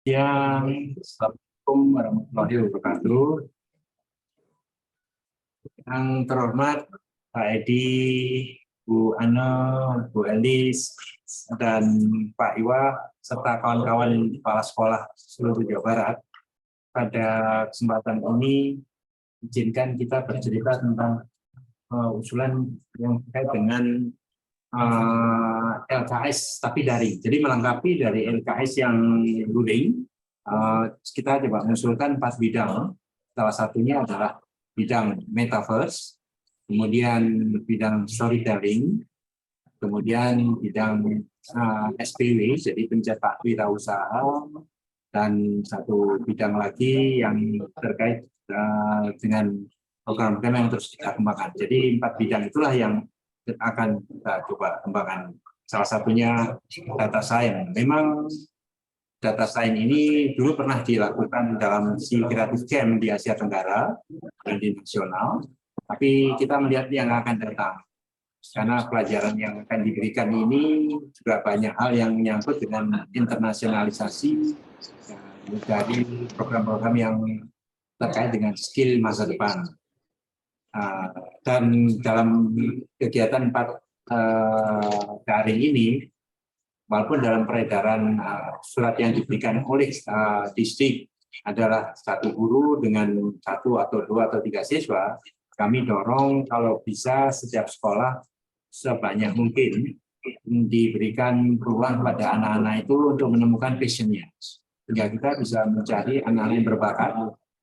Assalamualaikum warahmatullahi wabarakatuh. Yang terhormat Pak Edi, Bu Ana, Bu Elis, dan Pak Iwa, serta kawan-kawan kepala sekolah seluruh Jawa Barat. Pada kesempatan ini, izinkan kita bercerita tentang usulan yang terkait dengan LKS tapi daring. Jadi melengkapi dari LKS yang luring, kita coba mengusulkan 4 bidang. Salah satunya adalah bidang metaverse, kemudian bidang storytelling, kemudian bidang SPW, jadi pencetak wirausaha, dan satu bidang lagi yang terkait dengan program-program yang terus kita kembangkan. Jadi 4 bidang itulah yang akan kita coba kembangkan. Salah satunya data science. Memang data science ini dulu pernah dilakukan dalam si Creative Camp di Asia Tenggara dan di nasional, tapi kita melihat yang akan datang. Karena pelajaran yang akan diberikan ini juga banyak hal yang menyangkut dengan internasionalisasi dari program-program yang terkait dengan skill masa depan. Dan dalam kegiatan 4 daring ini, walaupun dalam peredaran surat yang diberikan oleh distrik adalah 1 guru dengan 1 atau 2 atau 3 siswa, kami dorong kalau bisa setiap sekolah sebanyak mungkin diberikan ruang pada anak-anak itu untuk menemukan passion-nya. Sehingga kita bisa mencari anak-anak yang berbakat,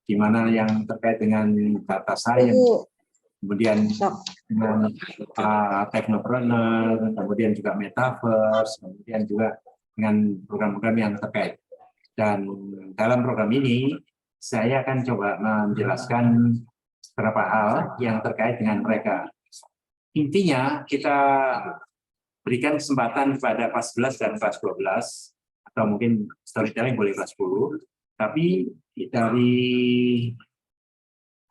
di mana yang terkait dengan data science, kemudian dengan technopreneur, kemudian juga metaverse, kemudian juga dengan program-program yang terkait. Dan dalam program ini, saya akan coba menjelaskan beberapa hal yang terkait dengan mereka. Intinya, kita berikan kesempatan kepada kelas 11 dan kelas 12, atau mungkin storytelling boleh kelas 10, tapi dari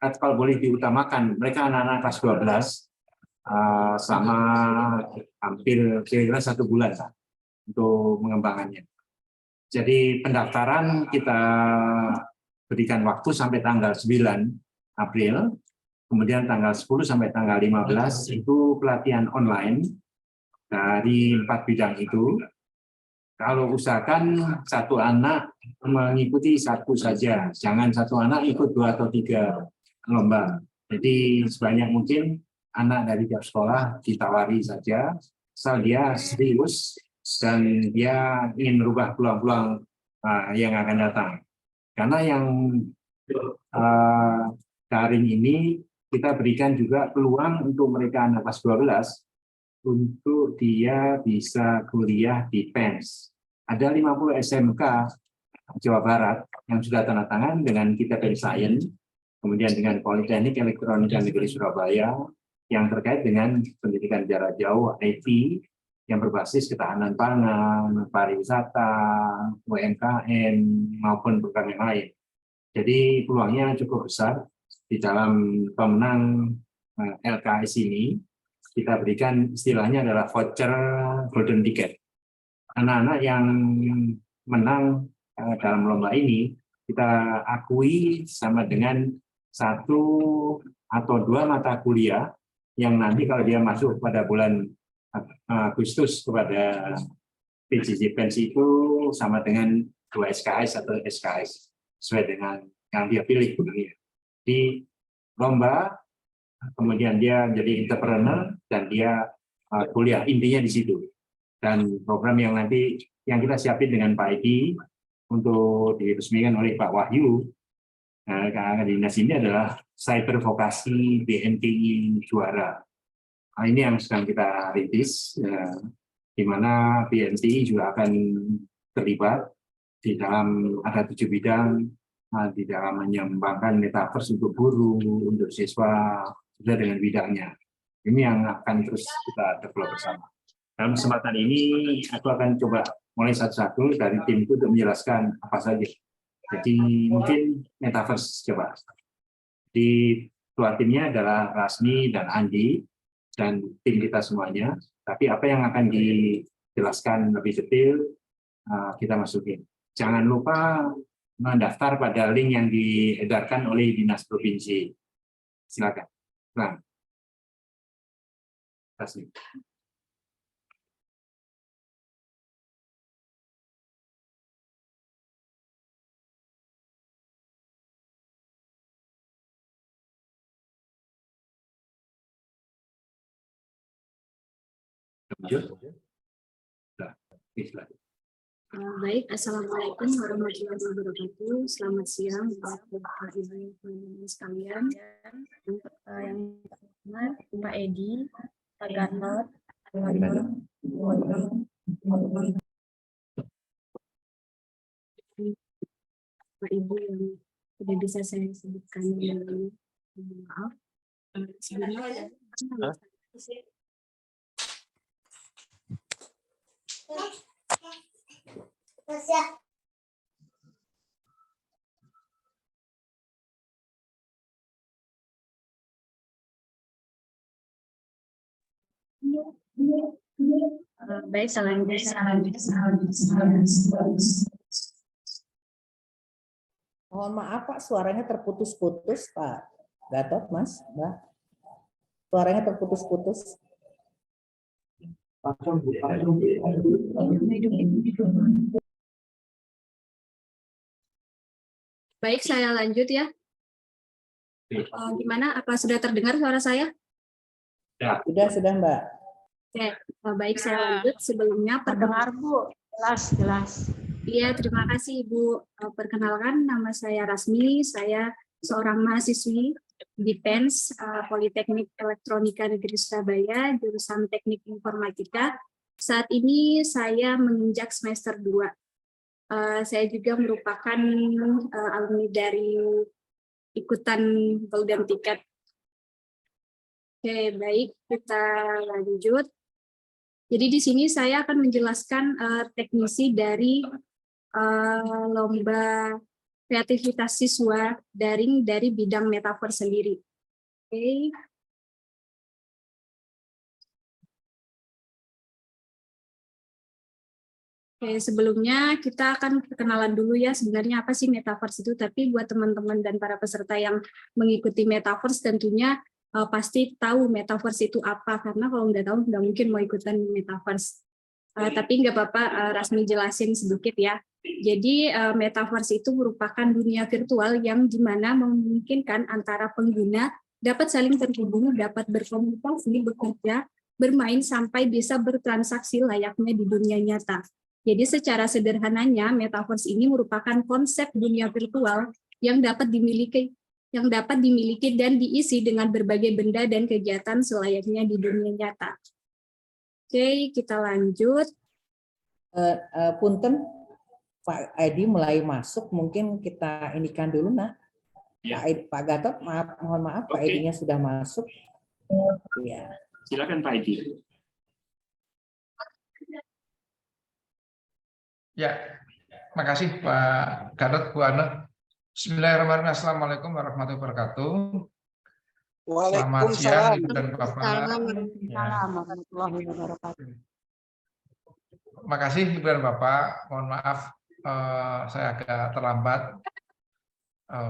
kalau boleh diutamakan, mereka anak-anak kelas 12 selama hampir kira-kira 1 bulan untuk mengembangkannya. Jadi pendaftaran kita berikan waktu sampai tanggal 9 April, kemudian tanggal 10 sampai tanggal 15 itu pelatihan online dari 4 bidang itu. Kalau usahakan 1 anak mengikuti 1 saja, jangan 1 anak ikut 2 atau 3 lomba. Jadi sebanyak mungkin anak dari tiap sekolah ditawari saja, asal dia serius dan dia ingin merubah peluang-peluang yang akan datang. Karena yang daring ini kita berikan juga peluang untuk mereka anak kelas 12 untuk dia bisa kuliah di PENS. Ada 50 SMK Jawa Barat yang sudah tanda tangan dengan kita Science, kemudian dengan Politeknik Elektronika Negeri Surabaya yang terkait dengan pendidikan jarak jauh IT yang berbasis ketahanan pangan, pariwisata, UMKM maupun program yang lain. Jadi peluangnya cukup besar di dalam pemenang LKS ini. Kita berikan istilahnya adalah voucher golden ticket. Anak-anak yang menang dalam lomba ini kita akui sama dengan 1 atau 2 mata kuliah yang nanti kalau dia masuk pada bulan Agustus kepada PJJ pensi itu sama dengan 2 SKS atau SKS sesuai dengan yang dia pilih. Di lomba, kemudian dia jadi entrepreneur dan dia kuliah, intinya di situ. Dan program yang nanti yang kita siapin dengan Pak Edi untuk diresmikan oleh Pak Wahyu, dinas ini adalah Cyber Vokasi BNTI Juara. Nah, ini yang sedang kita rintis, di mana BNTI juga akan terlibat di dalam ada 7 bidang, di dalam mengembangkan metaverse untuk guru, untuk siswa, sudah dengan bidangnya. Ini yang akan terus kita develop bersama. Dalam kesempatan ini, aku akan coba mulai satu-satu dari timku untuk menjelaskan apa saja. Jadi mungkin metaverse coba. Di ketua timnya adalah Rasmi dan Andi dan tim kita semuanya. Tapi apa yang akan dijelaskan lebih detail kita masukin. Jangan lupa mendaftar pada link yang diedarkan oleh Dinas Provinsi. Silakan. Terima kasih. Baik, Assalamualaikum warahmatullahi wabarakatuh. Selamat siang Bapak Ibu sekalian. Yang pertama, Pak Edi, Pak Gatot, Pak Ibu yang tidak bisa saya sebutkan dengan maaf. Sebelumnya baik, Mohon maaf Pak, suaranya terputus-putus Pak Gatot, Mas, Mbak. Suaranya terputus-putus. Baik, saya lanjut ya. Gimana? Apa sudah terdengar suara saya? Sudah Mbak. Oke, baik, saya lanjut. Sebelumnya terdengar Bu, jelas. Iya, terima kasih Ibu. Perkenalkan, nama saya Rasmi, saya seorang mahasiswi di PENS Politeknik Elektronika Negeri Surabaya, jurusan Teknik Informatika. Saat ini saya menginjak semester 2. Saya juga merupakan alumni dari ikutan Golden Ticket. Oke, baik, kita lanjut. Jadi di sini saya akan menjelaskan teknisi dari lomba kreativitas siswa daring dari bidang metaverse sendiri. Oke. Oke, sebelumnya kita akan perkenalan dulu ya sebenarnya apa sih metaverse itu, tapi buat teman-teman dan para peserta yang mengikuti metaverse tentunya pasti tahu metaverse itu apa, karena kalau nggak tahu nggak mungkin mau ikutan metaverse. Tapi nggak apa-apa, Rasmi jelasin sedikit ya. Jadi metaverse itu merupakan dunia virtual yang dimana memungkinkan antara pengguna dapat saling terhubung, dapat berkomunikasi, bekerja, bermain, sampai bisa bertransaksi layaknya di dunia nyata. Jadi secara sederhananya, metaverse ini merupakan konsep dunia virtual yang dapat dimiliki dan diisi dengan berbagai benda dan kegiatan selayaknya di dunia nyata. Oke, kita lanjut. Punten, Pak Edi mulai masuk, mungkin kita inikan dulu, nah. Ya. Pak Gatot, mohon maaf, Pak Edinya sudah masuk. Ya. Silakan Pak Edi. Ya, makasih Pak Gatot, Bu Ana. Bismillahirrahmanirrahim. Assalamualaikum warahmatullahi wabarakatuh. Selamat siang Ibu dan Bapak. Warahmatullahi wabarakatuh. Makasih Ibu dan Bapak. Mohon maaf saya agak terlambat.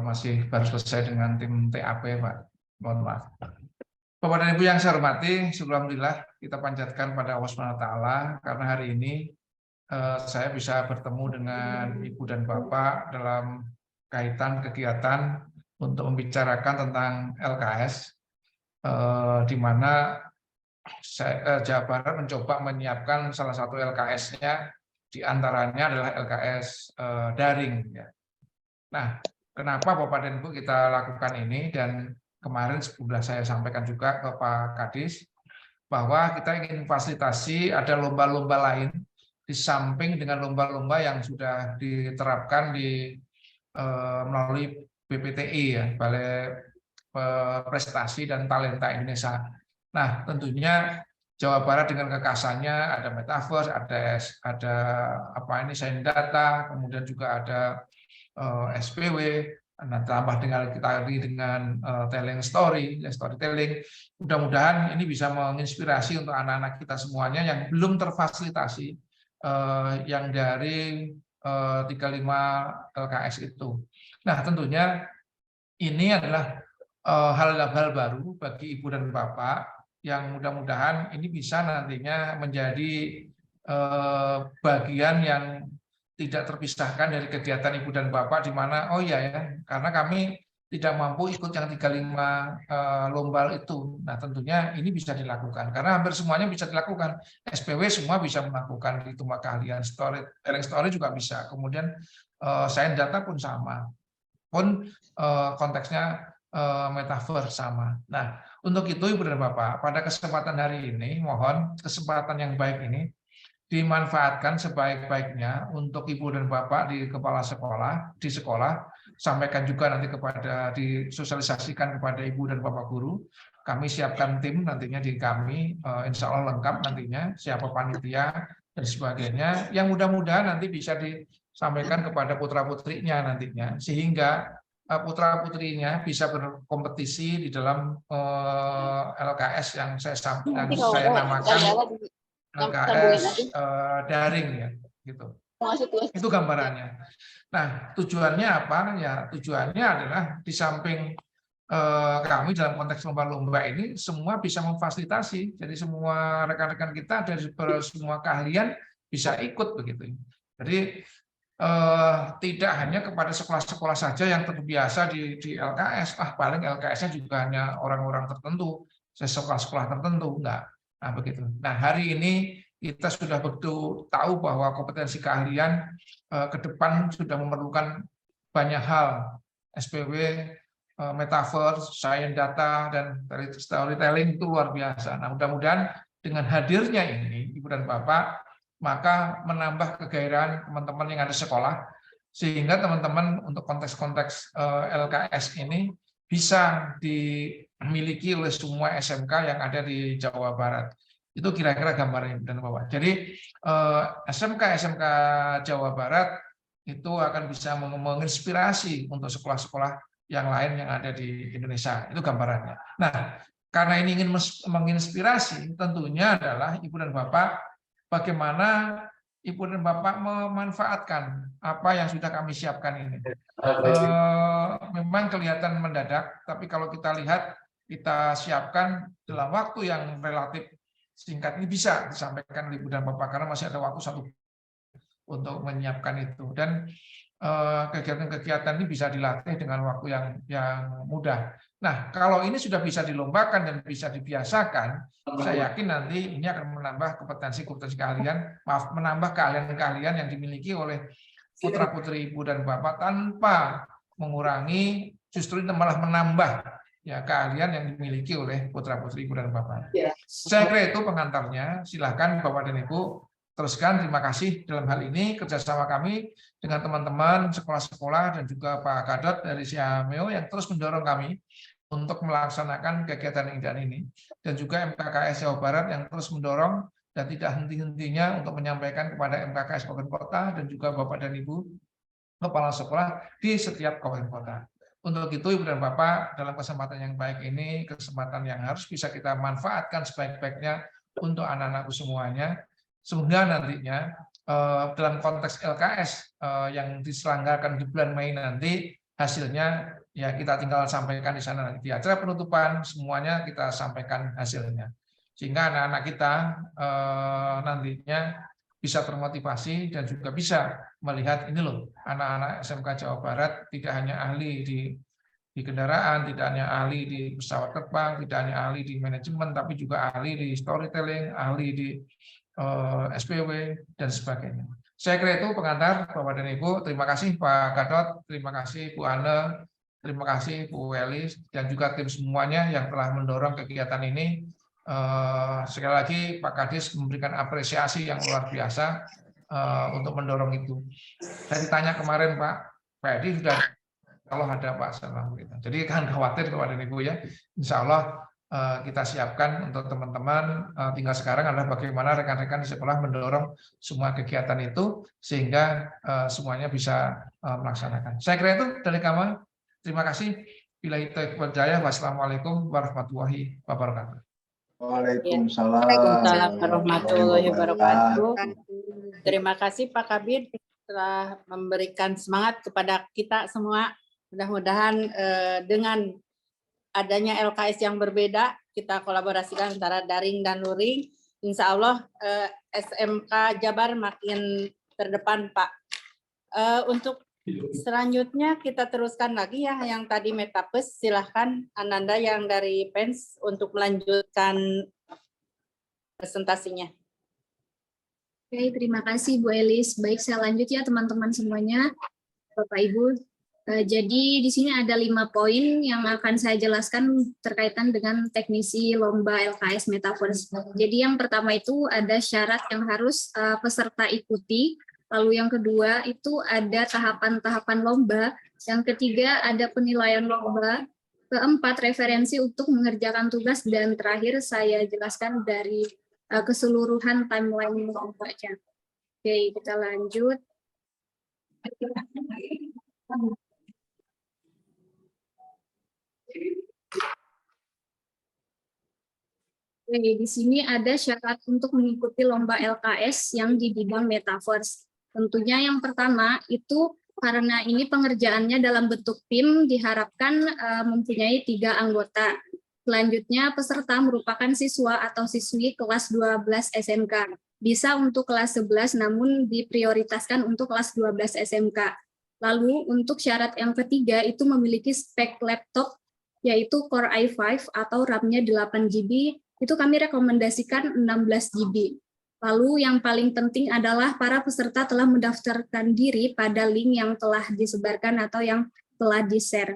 Masih baru selesai dengan tim TAP, Pak. Mohon maaf. Bapak dan Ibu yang saya hormati, alhamdulillah kita panjatkan pada Allah SWT karena hari ini saya bisa bertemu dengan Ibu dan Bapak dalam kaitan kegiatan untuk membicarakan tentang LKS, di mana Jawa Barat mencoba menyiapkan salah satu LKS-nya, di antaranya adalah LKS daring. Nah, kenapa Bapak dan Ibu kita lakukan ini, dan kemarin sudah saya sampaikan juga ke Pak Kadis, bahwa kita ingin fasilitasi ada lomba-lomba lain di samping dengan lomba-lomba yang sudah diterapkan melalui BPTI, ya, Balai Prestasi dan Talenta Indonesia. Nah, tentunya Jawa Barat dengan kekasannya ada metaverse, ada Science Data, kemudian juga ada SPW, nah, tambah dengan kita dengan telling storytelling. Mudah-mudahan ini bisa menginspirasi untuk anak-anak kita semuanya yang belum terfasilitasi, yang dari 35 LKS itu. Nah, tentunya ini adalah hal-hal baru bagi Ibu dan Bapak yang mudah-mudahan ini bisa nantinya menjadi bagian yang tidak terpisahkan dari kegiatan Ibu dan Bapak, di mana oh iya ya, karena kami tidak mampu ikut yang 35 lomba itu. Nah, tentunya ini bisa dilakukan karena hampir semuanya bisa dilakukan. SPW semua bisa melakukan itu, keahlian story juga bisa. Kemudian sains data pun sama. Pun konteksnya metaverse sama. Nah, untuk itu Ibu dan Bapak, pada kesempatan hari ini mohon kesempatan yang baik ini dimanfaatkan sebaik-baiknya untuk Ibu dan Bapak di kepala sekolah, di sekolah, sampaikan juga nanti disosialisasikan kepada Ibu dan Bapak guru. Kami siapkan tim nantinya di kami, insya Allah lengkap nantinya, siapa panitia dan sebagainya, yang mudah-mudahan nanti bisa disampaikan kepada putra-putrinya nantinya, sehingga putra-putrinya bisa berkompetisi di dalam LKS yang saya namakan LKS daring ya, gitu. Itu gambarannya. Nah, tujuannya apa? Ya, tujuannya adalah di samping kami dalam konteks lomba-lomba ini semua bisa memfasilitasi. Jadi semua rekan-rekan kita dari semua keahlian bisa ikut begitu. Jadi tidak hanya kepada sekolah-sekolah saja yang terbiasa di LKS. Paling LKS-nya juga hanya orang-orang tertentu, sekolah-sekolah tertentu, enggak. Nah, begitu. Nah, hari ini kita sudah betul tahu bahwa kompetensi keahlian ke depan sudah memerlukan banyak hal. SPW, metaverse, sains data, dan storytelling itu luar biasa. Nah, mudah-mudahan dengan hadirnya ini, Ibu dan Bapak, maka menambah kegairahan teman-teman yang ada sekolah, sehingga teman-teman untuk konteks-konteks LKS ini bisa dimiliki oleh semua SMK yang ada di Jawa Barat. Itu kira-kira gambarnya dan Bapak. Jadi SMK Jawa Barat itu akan bisa menginspirasi untuk sekolah-sekolah yang lain yang ada di Indonesia. Itu gambarannya. Nah, karena ini ingin menginspirasi, tentunya adalah Ibu dan Bapak, bagaimana Ibu dan Bapak memanfaatkan apa yang sudah kami siapkan ini. Memang kelihatan mendadak, tapi kalau kita lihat, kita siapkan dalam waktu yang relatif singkat ini bisa disampaikan oleh Ibu dan Bapak, karena masih ada waktu 1 untuk menyiapkan itu. Dan kegiatan-kegiatan ini bisa dilatih dengan waktu yang mudah. Nah, kalau ini sudah bisa dilombakan dan bisa dibiasakan, saya yakin nanti ini akan menambah kompetensi keahlian, menambah keahlian-keahlian yang dimiliki oleh putra-putri Ibu dan Bapak tanpa mengurangi, justru malah menambah ya keahlian yang dimiliki oleh putra-putri Ibu dan Bapak. Saya kira itu pengantarnya. Silakan Bapak dan Ibu teruskan. Terima kasih dalam hal ini kerjasama kami dengan teman-teman sekolah-sekolah dan juga Pak Kadot dari Siameo yang terus mendorong kami untuk melaksanakan kegiatan ini, dan juga MKKS Jawa Barat yang terus mendorong dan tidak henti-hentinya untuk menyampaikan kepada MKKS Kabupaten Kota dan juga Bapak dan Ibu kepala sekolah di setiap kabupaten kota. Untuk itu Ibu dan Bapak, dalam kesempatan yang baik ini, kesempatan yang harus bisa kita manfaatkan sebaik-baiknya untuk anak-anakku semuanya, sehingga nantinya dalam konteks LKS yang diselenggarakan di bulan Mei nanti, hasilnya ya kita tinggal sampaikan di sana nanti. Di acara penutupan semuanya kita sampaikan hasilnya, sehingga anak-anak kita nantinya bisa termotivasi dan juga bisa melihat ini loh, anak-anak SMK Jawa Barat tidak hanya ahli di kendaraan, tidak hanya ahli di pesawat terbang, tidak hanya ahli di manajemen, tapi juga ahli di storytelling, ahli di SPW dan sebagainya. Saya kira itu pengantar Bapak dan Ibu. Terima kasih Pak Gatot, terima kasih Bu Anne, terima kasih Bu Elis, dan juga tim semuanya yang telah mendorong kegiatan ini. Sekali lagi Pak Kadis memberikan apresiasi yang luar biasa untuk mendorong itu. Saya ditanya kemarin Pak Edi sudah, kalau ada Pak Salam gitu. Jadi kan khawatir kepada Ibu ya. Insya Allah kita siapkan untuk teman-teman. Tinggal sekarang adalah bagaimana rekan-rekan di sekolah mendorong semua kegiatan itu sehingga semuanya bisa melaksanakan. Saya kira itu dari kami. Terima kasih. Billahi taufiq wal hidayah. Wassalamualaikum warahmatullahi wabarakatuh. Waalaikumsalam warahmatullahi wabarakatuh. Terima kasih Pak Kabid. telah memberikan semangat kepada kita semua. Mudah-mudahan dengan adanya LKS yang berbeda, kita kolaborasikan antara daring dan luring. Insya Allah SMK Jabar makin terdepan, Pak. Untuk selanjutnya kita teruskan lagi ya, yang tadi Metapes. Silahkan Ananda yang dari PENS untuk melanjutkan presentasinya. Oke, terima kasih Bu Elis. Baik, saya lanjut ya teman-teman semuanya, Bapak Ibu. Jadi di sini ada 5 poin yang akan saya jelaskan terkaitan dengan teknisi lomba LKS Metaverse. Jadi yang pertama itu ada syarat yang harus peserta ikuti. Lalu yang kedua itu ada tahapan-tahapan lomba. Yang ketiga ada penilaian lomba. Keempat, referensi untuk mengerjakan tugas. Dan terakhir saya jelaskan dari keseluruhan timeline lombanya. Oke, kita lanjut. Oke, di sini ada syarat untuk mengikuti lomba LKS yang di bidang Metaverse. Tentunya yang pertama itu karena ini pengerjaannya dalam bentuk tim diharapkan mempunyai 3 anggota. Selanjutnya peserta merupakan siswa atau siswi kelas 12 SMK. Bisa untuk kelas 11 namun diprioritaskan untuk kelas 12 SMK. Lalu untuk syarat yang ketiga itu memiliki spek laptop yaitu Core i5 atau RAM-nya 8 GB, itu kami rekomendasikan 16 GB. Lalu yang paling penting adalah para peserta telah mendaftarkan diri pada link yang telah disebarkan atau yang telah di-share.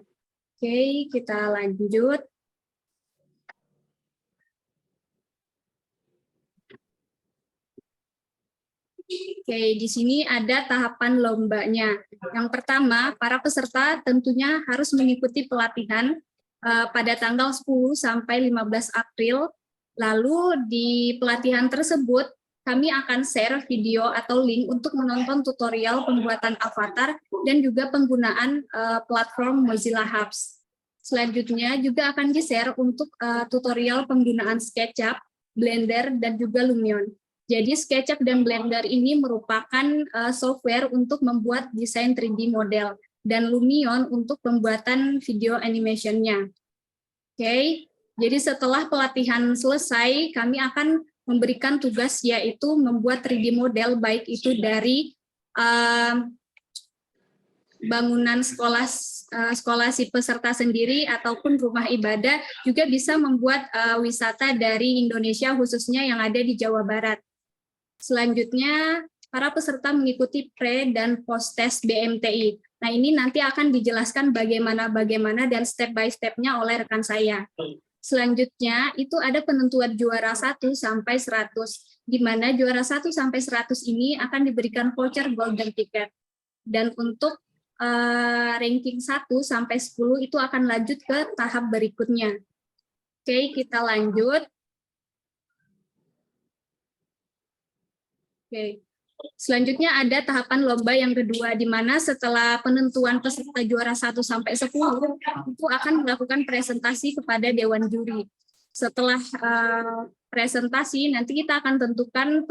Oke, kita lanjut. Oke, di sini ada tahapan lombanya. Yang pertama, para peserta tentunya harus mengikuti pelatihan pada tanggal 10 sampai 15 April. Lalu di pelatihan tersebut, kami akan share video atau link untuk menonton tutorial pembuatan avatar dan juga penggunaan platform Mozilla Hubs. Selanjutnya juga akan di-share untuk tutorial penggunaan SketchUp, Blender, dan juga Lumion. Jadi SketchUp dan Blender ini merupakan software untuk membuat desain 3D model dan Lumion untuk pembuatan video animation-nya. Oke, jadi setelah pelatihan selesai, kami akan memberikan tugas yaitu membuat 3D model baik itu dari bangunan sekolah si peserta sendiri ataupun rumah ibadah, juga bisa membuat wisata dari Indonesia khususnya yang ada di Jawa Barat. Selanjutnya, para peserta mengikuti pre- dan post-test BMTI. Nah, ini nanti akan dijelaskan bagaimana dan step by step-nya oleh rekan saya. Selanjutnya, itu ada penentuan juara 1 sampai 100, di mana juara 1 sampai 100 ini akan diberikan voucher golden ticket. Dan untuk ranking 1 sampai 10 itu akan lanjut ke tahap berikutnya. Oke, kita lanjut. Oke. Selanjutnya ada tahapan lomba yang kedua, di mana setelah penentuan peserta juara 1 sampai 10 itu akan melakukan presentasi kepada dewan juri. Setelah presentasi nanti kita akan tentukan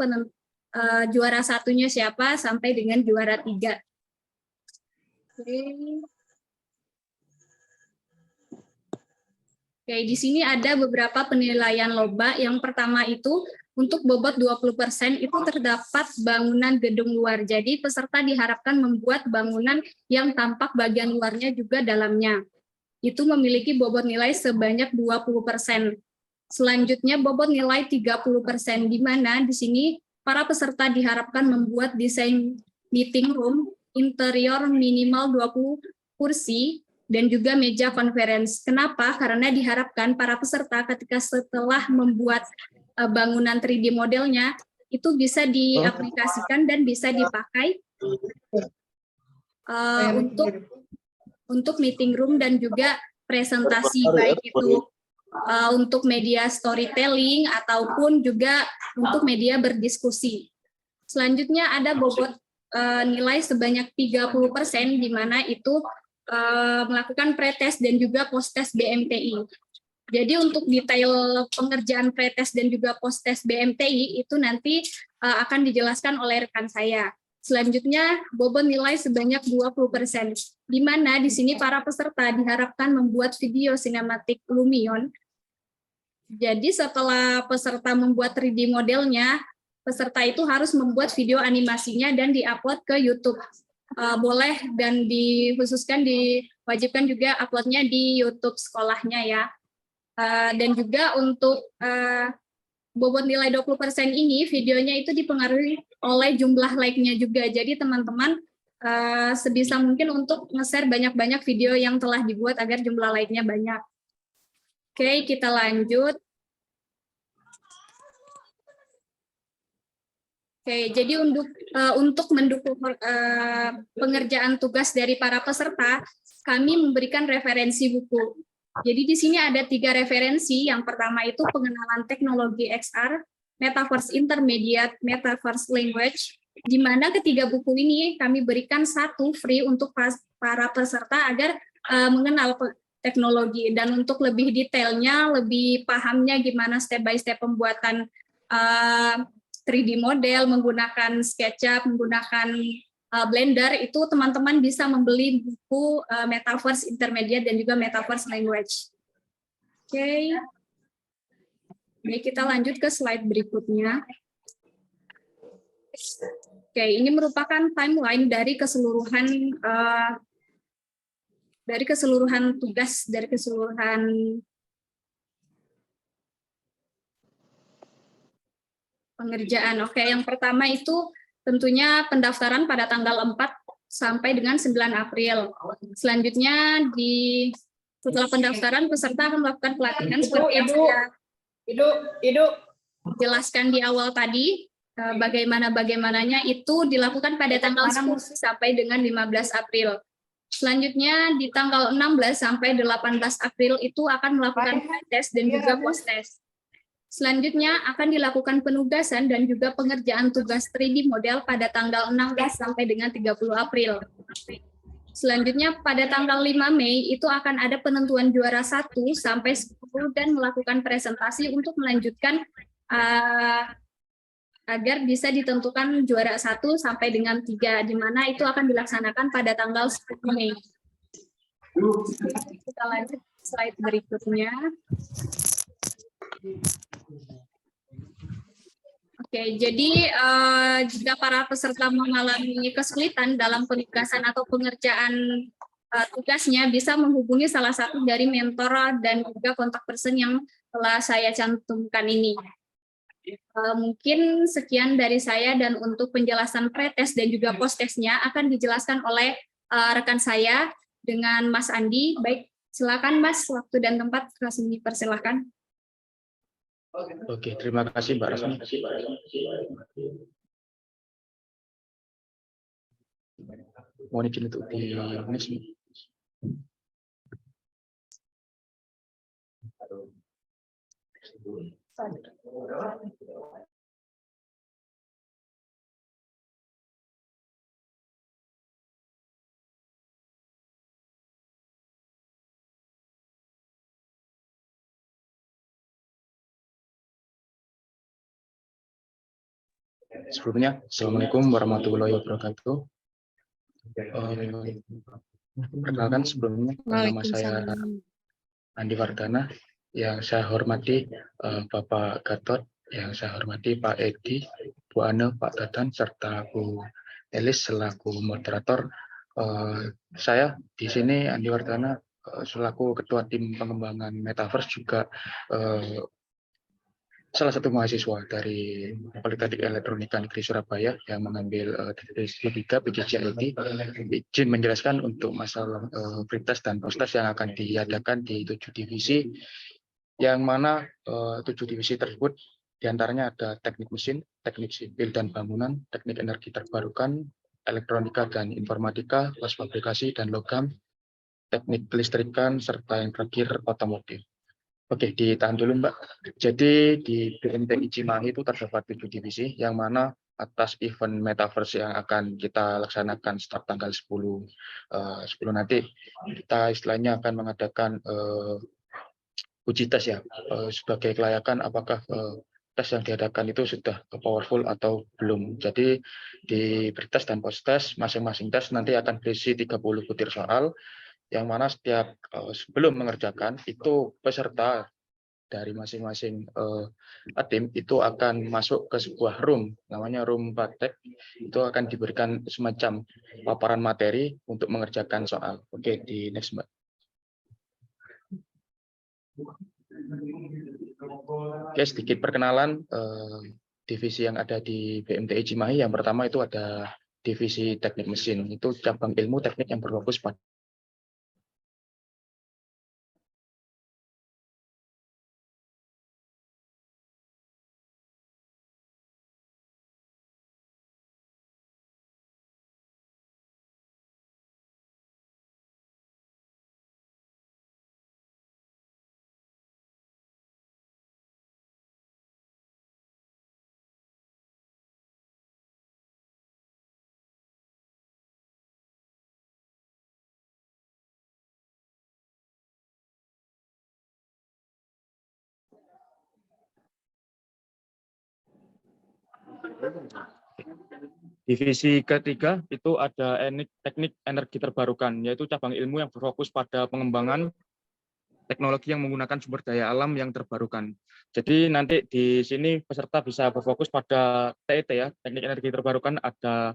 juara satunya siapa sampai dengan juara 3. Oke, di sini ada beberapa penilaian lomba. Yang pertama itu untuk bobot 20% itu terdapat bangunan gedung luar. Jadi peserta diharapkan membuat bangunan yang tampak bagian luarnya juga dalamnya. Itu memiliki bobot nilai sebanyak 20%. Selanjutnya bobot nilai 30%, di mana di sini para peserta diharapkan membuat desain meeting room interior minimal 20 kursi dan juga meja conference. Kenapa? Karena diharapkan para peserta ketika setelah membuat bangunan 3D modelnya itu bisa diaplikasikan dan bisa dipakai untuk meeting room dan juga presentasi, baik itu untuk media storytelling ataupun juga untuk media berdiskusi. Selanjutnya ada bobot nilai sebanyak 30%, di mana itu melakukan pretest dan juga post-test BMTI. Jadi untuk detail pengerjaan pretest dan juga post-test BMTI itu nanti akan dijelaskan oleh rekan saya. Selanjutnya, bobot nilai sebanyak 20%, di mana di sini para peserta diharapkan membuat video sinematik Lumion. Jadi setelah peserta membuat 3D modelnya, peserta itu harus membuat video animasinya dan diupload ke YouTube. Boleh dan dikhususkan diwajibkan juga uploadnya di YouTube sekolahnya ya. Dan juga untuk bobot nilai 20% ini, videonya itu dipengaruhi oleh jumlah like-nya juga. Jadi teman-teman sebisa mungkin untuk nge-share banyak-banyak video yang telah dibuat agar jumlah like-nya banyak. Oke, kita lanjut. Oke, jadi untuk mendukung pengerjaan tugas dari para peserta, kami memberikan referensi buku. Jadi di sini ada 3 referensi. Yang pertama itu pengenalan teknologi XR, Metaverse Intermediate, Metaverse Language, di mana ketiga buku ini kami berikan 1 free untuk para peserta agar mengenal teknologi. Dan untuk lebih detailnya, lebih pahamnya gimana step by step pembuatan 3D model, menggunakan SketchUp, menggunakan Blender, itu teman-teman bisa membeli buku Metaverse Intermediate dan juga Metaverse Language. Oke. Oke, kita lanjut ke slide berikutnya. Oke, ini merupakan timeline dari keseluruhan tugas, dari keseluruhan pengerjaan. Oke, yang pertama itu tentunya pendaftaran pada tanggal 4 sampai dengan 9 April. Selanjutnya setelah pendaftaran peserta akan melakukan pelatihan seperti yang saya jelaskan di awal tadi. Bagaimananya itu dilakukan pada tanggal 10 sampai dengan 15 April. Selanjutnya di tanggal 16 sampai 18 April itu akan melakukan tes dan juga post-tes. Selanjutnya akan dilakukan penugasan dan juga pengerjaan tugas 3D model pada tanggal 16 sampai dengan 30 April. Selanjutnya pada tanggal 5 Mei itu akan ada penentuan juara 1 sampai 10 dan melakukan presentasi untuk melanjutkan agar bisa ditentukan juara 1 sampai dengan 3, di mana itu akan dilaksanakan pada tanggal 10 Mei. Kita lanjut slide berikutnya. Oke, jadi jika para peserta mengalami kesulitan dalam penugasan atau pengerjaan tugasnya, bisa menghubungi salah satu dari mentor dan juga kontak person yang telah saya cantumkan ini. Mungkin sekian dari saya, dan untuk penjelasan pretest dan juga post-testnya akan dijelaskan oleh rekan saya dengan Mas Andi. Baik, silakan Mas, waktu dan tempat kami persilahkan. Oke, terima kasih Mbak Rasmi. Mohon izin untuk di next. Sebelumnya, Assalamualaikum warahmatullahi wabarakatuh. Perkenalkan sebelumnya, nama saya Andi Wardana. Yang saya hormati Bapak Gatot, yang saya hormati Pak Edi, Bu Ane, Pak Dadan, serta Bu Elis selaku moderator. Saya di sini Andi Wardana selaku Ketua Tim Pengembangan Metaverse, juga salah satu mahasiswa dari Politeknik Elektronika Negeri Surabaya yang mengambil divisi 3 PJJ-IT. Izin menjelaskan untuk masalah pretest dan post-test yang akan diadakan di 7 divisi, yang mana 7 divisi tersebut diantaranya ada teknik mesin, teknik sipil dan bangunan, teknik energi terbarukan, elektronika dan informatika, kelas fabrikasi dan logam, teknik kelistrikan, serta yang terakhir otomotif. Oke, ditahan dulu Mbak. Jadi di BMTI Cimahi itu terdapat 7 divisi, yang mana atas event Metaverse yang akan kita laksanakan start tanggal 10 nanti, kita istilahnya akan mengadakan uji tes ya, sebagai kelayakan apakah tes yang diadakan itu sudah powerful atau belum. Jadi di pretest dan post-test masing-masing tes nanti akan berisi 30 butir soal, yang mana setiap sebelum mengerjakan itu peserta dari masing-masing tim itu akan masuk ke sebuah room, namanya room praktek. Itu akan diberikan semacam paparan materi untuk mengerjakan soal. Oke, di next, Mbak. Oke, sedikit perkenalan divisi yang ada di BMTI Cimahi. Yang pertama itu ada divisi teknik mesin. Itu cabang ilmu teknik yang berfokus pada divisi ketiga itu ada teknik energi terbarukan, yaitu cabang ilmu yang berfokus pada pengembangan teknologi yang menggunakan sumber daya alam yang terbarukan. Jadi nanti di sini peserta bisa berfokus pada TET ya, teknik energi terbarukan, ada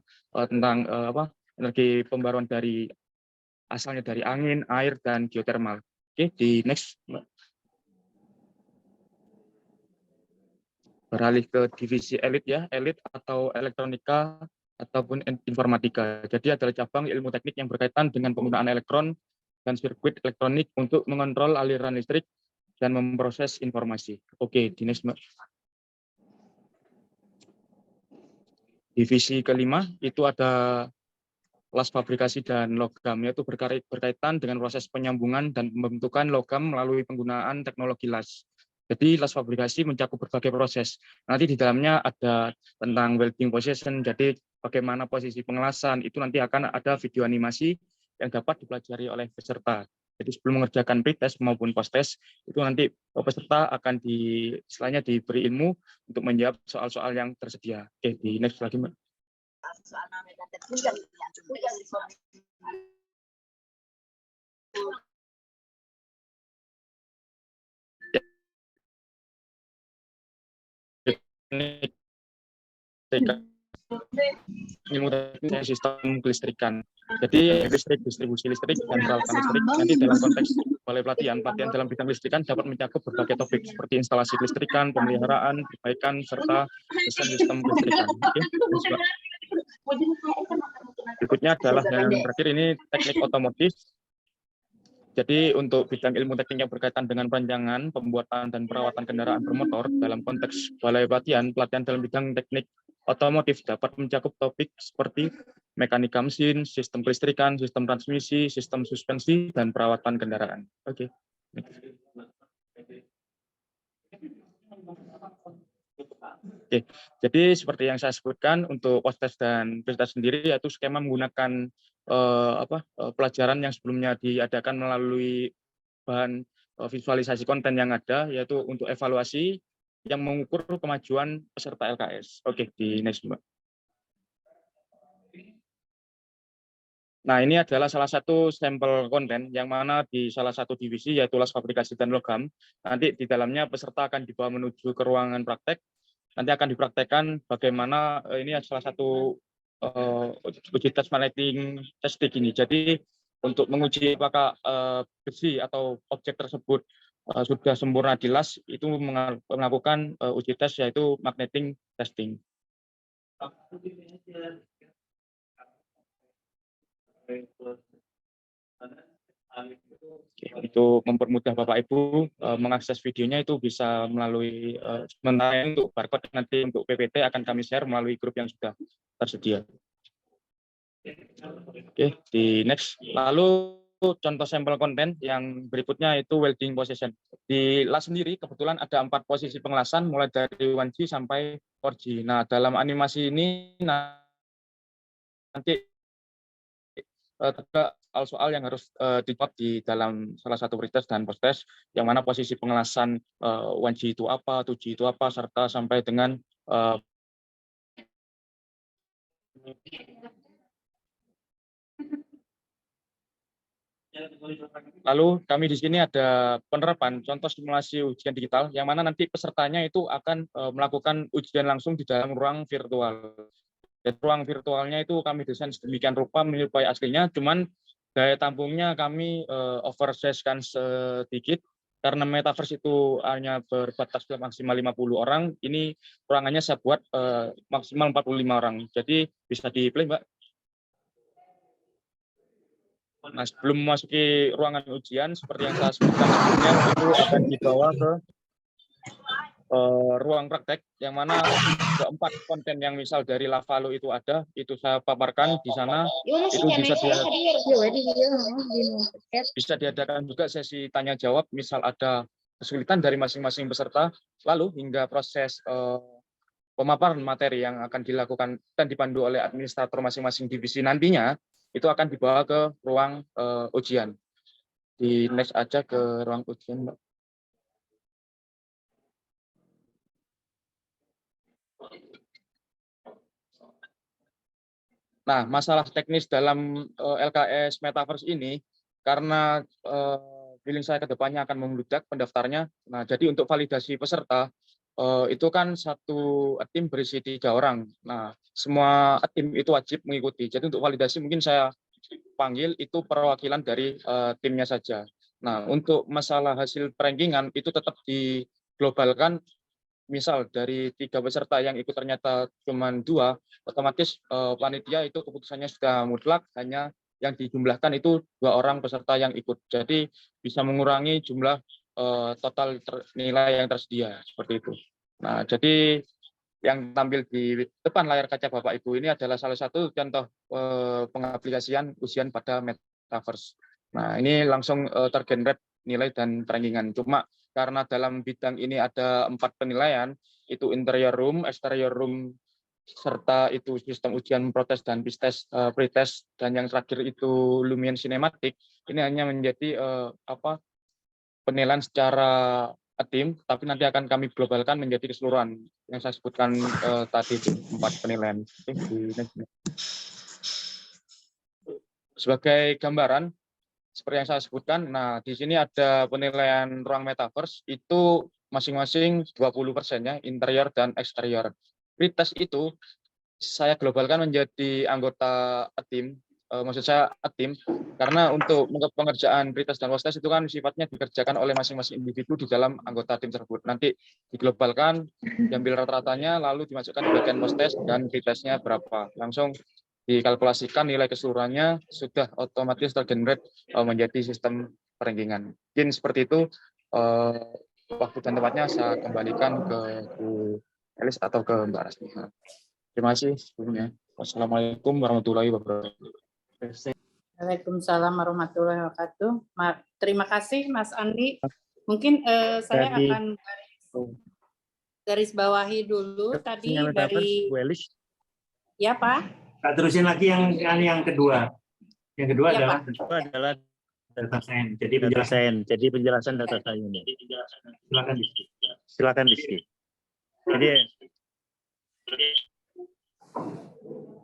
tentang energi pembaruan dari asalnya dari angin, air, dan geotermal. Oke, di next. Beralih ke divisi elit ya, elit atau elektronika ataupun informatika. Jadi adalah cabang ilmu teknik yang berkaitan dengan penggunaan elektron dan sirkuit elektronik untuk mengontrol aliran listrik dan memproses informasi. Oke, di next, Mbak. Divisi kelima itu ada las fabrikasi dan logam, yaitu berkaitan dengan proses penyambungan dan pembentukan logam melalui penggunaan teknologi las. Jadi las fabrikasi mencakup berbagai proses. Nanti di dalamnya ada tentang welding position, jadi bagaimana posisi pengelasan, itu nanti akan ada video animasi yang dapat dipelajari oleh peserta. Jadi sebelum mengerjakan pretest maupun post-test, itu nanti peserta akan istilahnya diberi ilmu untuk menjawab soal-soal yang tersedia. Oke, di next lagi, Mbak. Ilmu teknik sistem kelistrikan. Jadi listrik, distribusi listrik, dan peralatan listrik. Nanti dalam konteks balai pelatihan dalam bidang listrikan dapat mencakup berbagai topik seperti instalasi kelistrikan, pemeliharaan, perbaikan, serta desain sistem kelistrikan. Oke, berikutnya adalah yang terakhir ini teknik otomotif. Jadi untuk bidang ilmu teknik yang berkaitan dengan perancangan, pembuatan, dan perawatan kendaraan bermotor dalam konteks balai pelatihan dalam bidang teknik otomotif dapat mencakup topik seperti mekanika mesin, sistem kelistrikan, sistem transmisi, sistem suspensi, dan perawatan kendaraan. Oke. Oke, jadi seperti yang saya sebutkan untuk post-test dan pretest sendiri yaitu skema menggunakan pelajaran yang sebelumnya diadakan melalui bahan visualisasi konten yang ada, yaitu untuk evaluasi yang mengukur kemajuan peserta LKS. Oke, di next, Mbak. Nah, ini adalah salah satu sampel konten yang mana di salah satu divisi yaitu las fabrikasi dan logam. Nanti di dalamnya peserta akan dibawa menuju ke ruangan praktek. Nanti akan dipraktekkan bagaimana ini salah satu uji tes magnetic testing ini. Jadi untuk menguji apakah besi atau objek tersebut sudah sempurna di las, itu melakukan uji tes yaitu magnetic testing. Untuk mempermudah Bapak Ibu mengakses videonya itu bisa melalui sementara untuk barcode, nanti untuk PPT akan kami share melalui grup yang sudah tersedia. Oke, di next. Lalu contoh sampel konten yang berikutnya itu welding position. Di las sendiri kebetulan ada 4 posisi pengelasan mulai dari 1G sampai 4G. Nah, dalam animasi ini nanti soal-soal yang harus dijawab di dalam salah satu pretest dan post-test, yang mana posisi pengelasan 1G itu apa, 2G itu apa, serta sampai dengan lalu kami di sini ada penerapan contoh simulasi ujian digital, yang mana nanti pesertanya itu akan melakukan ujian langsung di dalam ruang virtual. Dan ruang virtualnya itu kami desain sedemikian rupa menyerupai aslinya, cuman daya tampungnya kami oversize-kan sedikit, karena metaverse itu hanya berbatas maksimal 50 orang, ini ruangannya saya buat maksimal 45 orang. Jadi bisa di-play, Mbak. Nah, sebelum memasuki ruangan ujian, seperti yang saya sebutkan sebelumnya, itu akan dibawa ke ruang praktek, yang mana keempat konten yang misal dari Lavalo itu ada, itu saya paparkan di sana. Itu bisa diadakan juga sesi tanya jawab, misal ada kesulitan dari masing-masing peserta, lalu hingga proses pemaparan materi yang akan dilakukan dan dipandu oleh administrator masing-masing divisi nantinya, itu akan dibawa ke ruang ujian. Di next aja ke ruang ujian, Mbak. Nah, masalah teknis dalam LKS Metaverse ini, karena feeling saya ke depannya akan membludak pendaftarnya. Nah, jadi untuk validasi peserta, itu kan satu tim berisi 3 orang. Nah, semua tim itu wajib mengikuti. Jadi untuk validasi mungkin saya panggil itu perwakilan dari timnya saja. Nah, untuk masalah hasil perankingan itu tetap diglobalkan. Misal dari 3 peserta yang ikut ternyata cuma 2, otomatis panitia itu keputusannya sudah mutlak, hanya yang dijumlahkan itu 2 orang peserta yang ikut. Jadi bisa mengurangi jumlah total nilai yang tersedia, seperti itu. Nah, jadi yang tampil di depan layar kaca Bapak Ibu ini adalah salah satu contoh pengaplikasian ujian pada Metaverse. Nah, ini langsung tergenerate nilai dan rankingan. Cuma karena dalam bidang ini ada 4 penilaian, itu interior room, exterior room, serta itu sistem ujian protes dan pretest, dan yang terakhir itu Lumion Cinematic. Ini hanya menjadi penilaian secara tim, tapi nanti akan kami globalkan menjadi keseluruhan yang saya sebutkan tadi itu 4 penilaian. Sebagai gambaran, seperti yang saya sebutkan, nah di sini ada penilaian ruang Metaverse, itu masing-masing 20% ya, interior dan eksterior. Pretest itu saya globalkan menjadi anggota tim, maksud saya tim, karena untuk pengerjaan pretest dan post-test itu kan sifatnya dikerjakan oleh masing-masing individu di dalam anggota tim tersebut. Nanti diglobalkan, diambil rata-ratanya, lalu dimasukkan di bagian post-test dan pretestnya berapa. Langsung dikalkulasikan nilai keseluruhannya, sudah otomatis tergenerate menjadi sistem perankingan. Mungkin seperti itu. Waktu dan tempatnya saya kembalikan ke Bu Elis atau ke Mbak Rasmi. Terima kasih sebelumnya. Wassalamualaikum warahmatullahi wabarakatuh. Waalaikumsalam warahmatullahi wabarakatuh. Terima kasih Mas Andi. Mungkin saya akan garis bawahi dulu tadi dari Bu Elis. Ya, Pak. Terusin lagi yang kedua. Yang kedua Ya, adalah data science. Jadi penjelasan data science ini. Silakan Rizky. Silakan Rizky. Jadi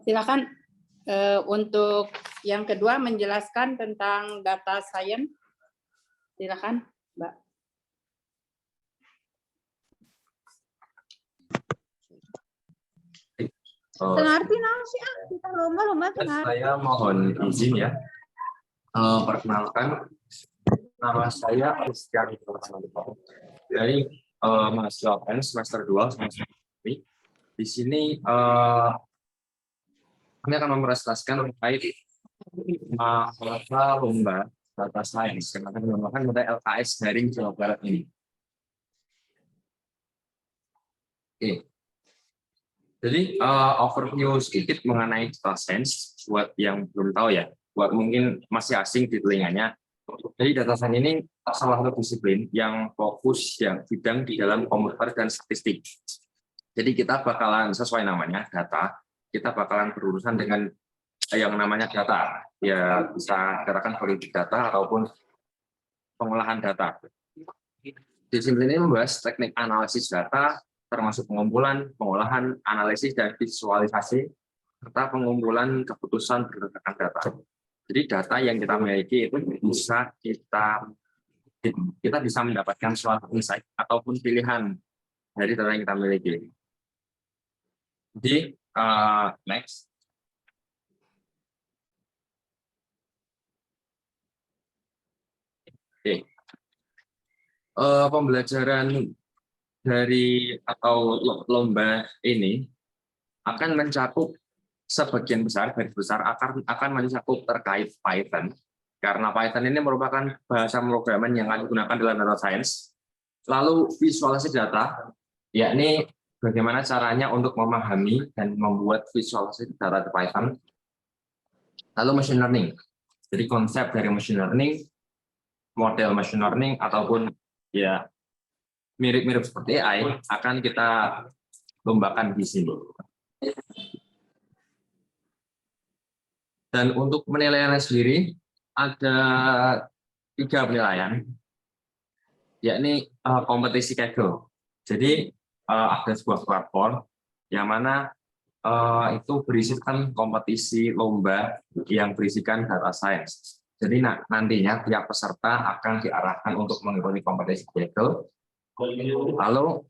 silakan untuk yang kedua menjelaskan tentang data science. Silakan, Mbak. Saya mohon izin ya. Perkenalkan, nama saya Christian dari mahasiswa semester 2 semester 3. Di sini kami akan mempresentasikan terkait lomba data science yang akan dilakukan pada LKS Daring Jawa Barat ini. Oke. Jadi overview sedikit mengenai data science buat yang belum tahu ya, buat mungkin masih asing di telinganya. Jadi data science ini salah satu disiplin yang fokus yang bidang di dalam komputer dan statistik. Jadi kita bakalan sesuai namanya data, kita bakalan berurusan dengan yang namanya data. Ya bisa katakan sebagai big data ataupun pengolahan data. Disiplin ini membahas teknik analisis data, termasuk pengumpulan, pengolahan, analisis, dan visualisasi, serta pengumpulan keputusan berdasarkan data. Jadi data yang kita miliki itu bisa kita bisa mendapatkan suatu insight ataupun pilihan dari data yang kita miliki. Jadi next. Oke. Pembelajaran dari atau lomba ini akan mencakup sebagian besar, garis besar akan mencakup terkait Python, karena Python ini merupakan bahasa pemrograman yang akan digunakan dalam data science. Lalu visualisasi data, yakni bagaimana caranya untuk memahami dan membuat visualisasi data di Python. Lalu machine learning, jadi konsep dari machine learning, model machine learning ataupun ya mirip-mirip seperti AI akan kita lombakan di sini. Dan untuk penilaiannya sendiri ada 3 penilaian, yakni kompetisi Kaggle. Jadi ada sebuah platform yang mana itu berisikan kompetisi lomba yang berisikan data science. Jadi nantinya tiap peserta akan diarahkan untuk mengikuti kompetisi Kaggle, lalu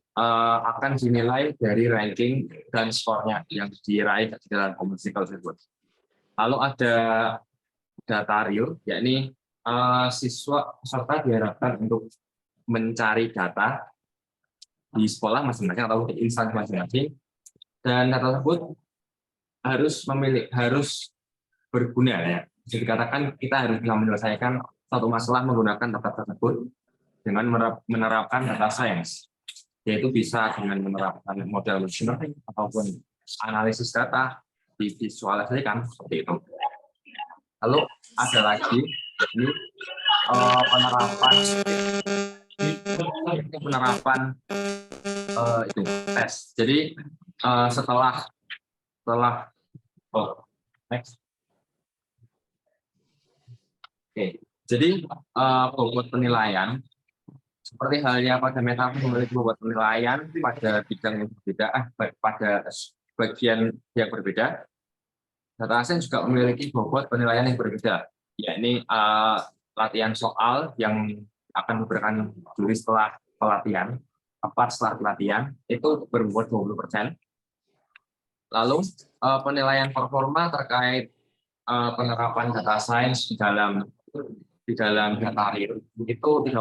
akan dinilai dari ranking dan skornya yang diraih di dalam kompetisi tersebut. Lalu ada data real, yakni siswa peserta diharapkan untuk mencari data di sekolah masing-masing atau di instansi masing-masing, dan data tersebut harus berguna ya. Jadi dikatakan kita harus bisa menyelesaikan satu masalah menggunakan data tersebut dengan menerapkan data science, yaitu bisa dengan menerapkan model machine learning ataupun analisis data divisualisasikan seperti itu. Lalu ada lagi ini penerapan itu tes. Jadi setelah next. Oke, jadi bobot penilaian seperti halnya pada metafor memiliki bobot penilaian pada bidang yang berbeda, pada bagian yang berbeda. Data science juga memiliki bobot penilaian yang berbeda, yakni latihan soal yang akan diberikan juri setelah pelatihan, tepat setelah pelatihan itu berbobot 20%. Lalu penilaian performa terkait penerapan data science di dalam data real itu 30%.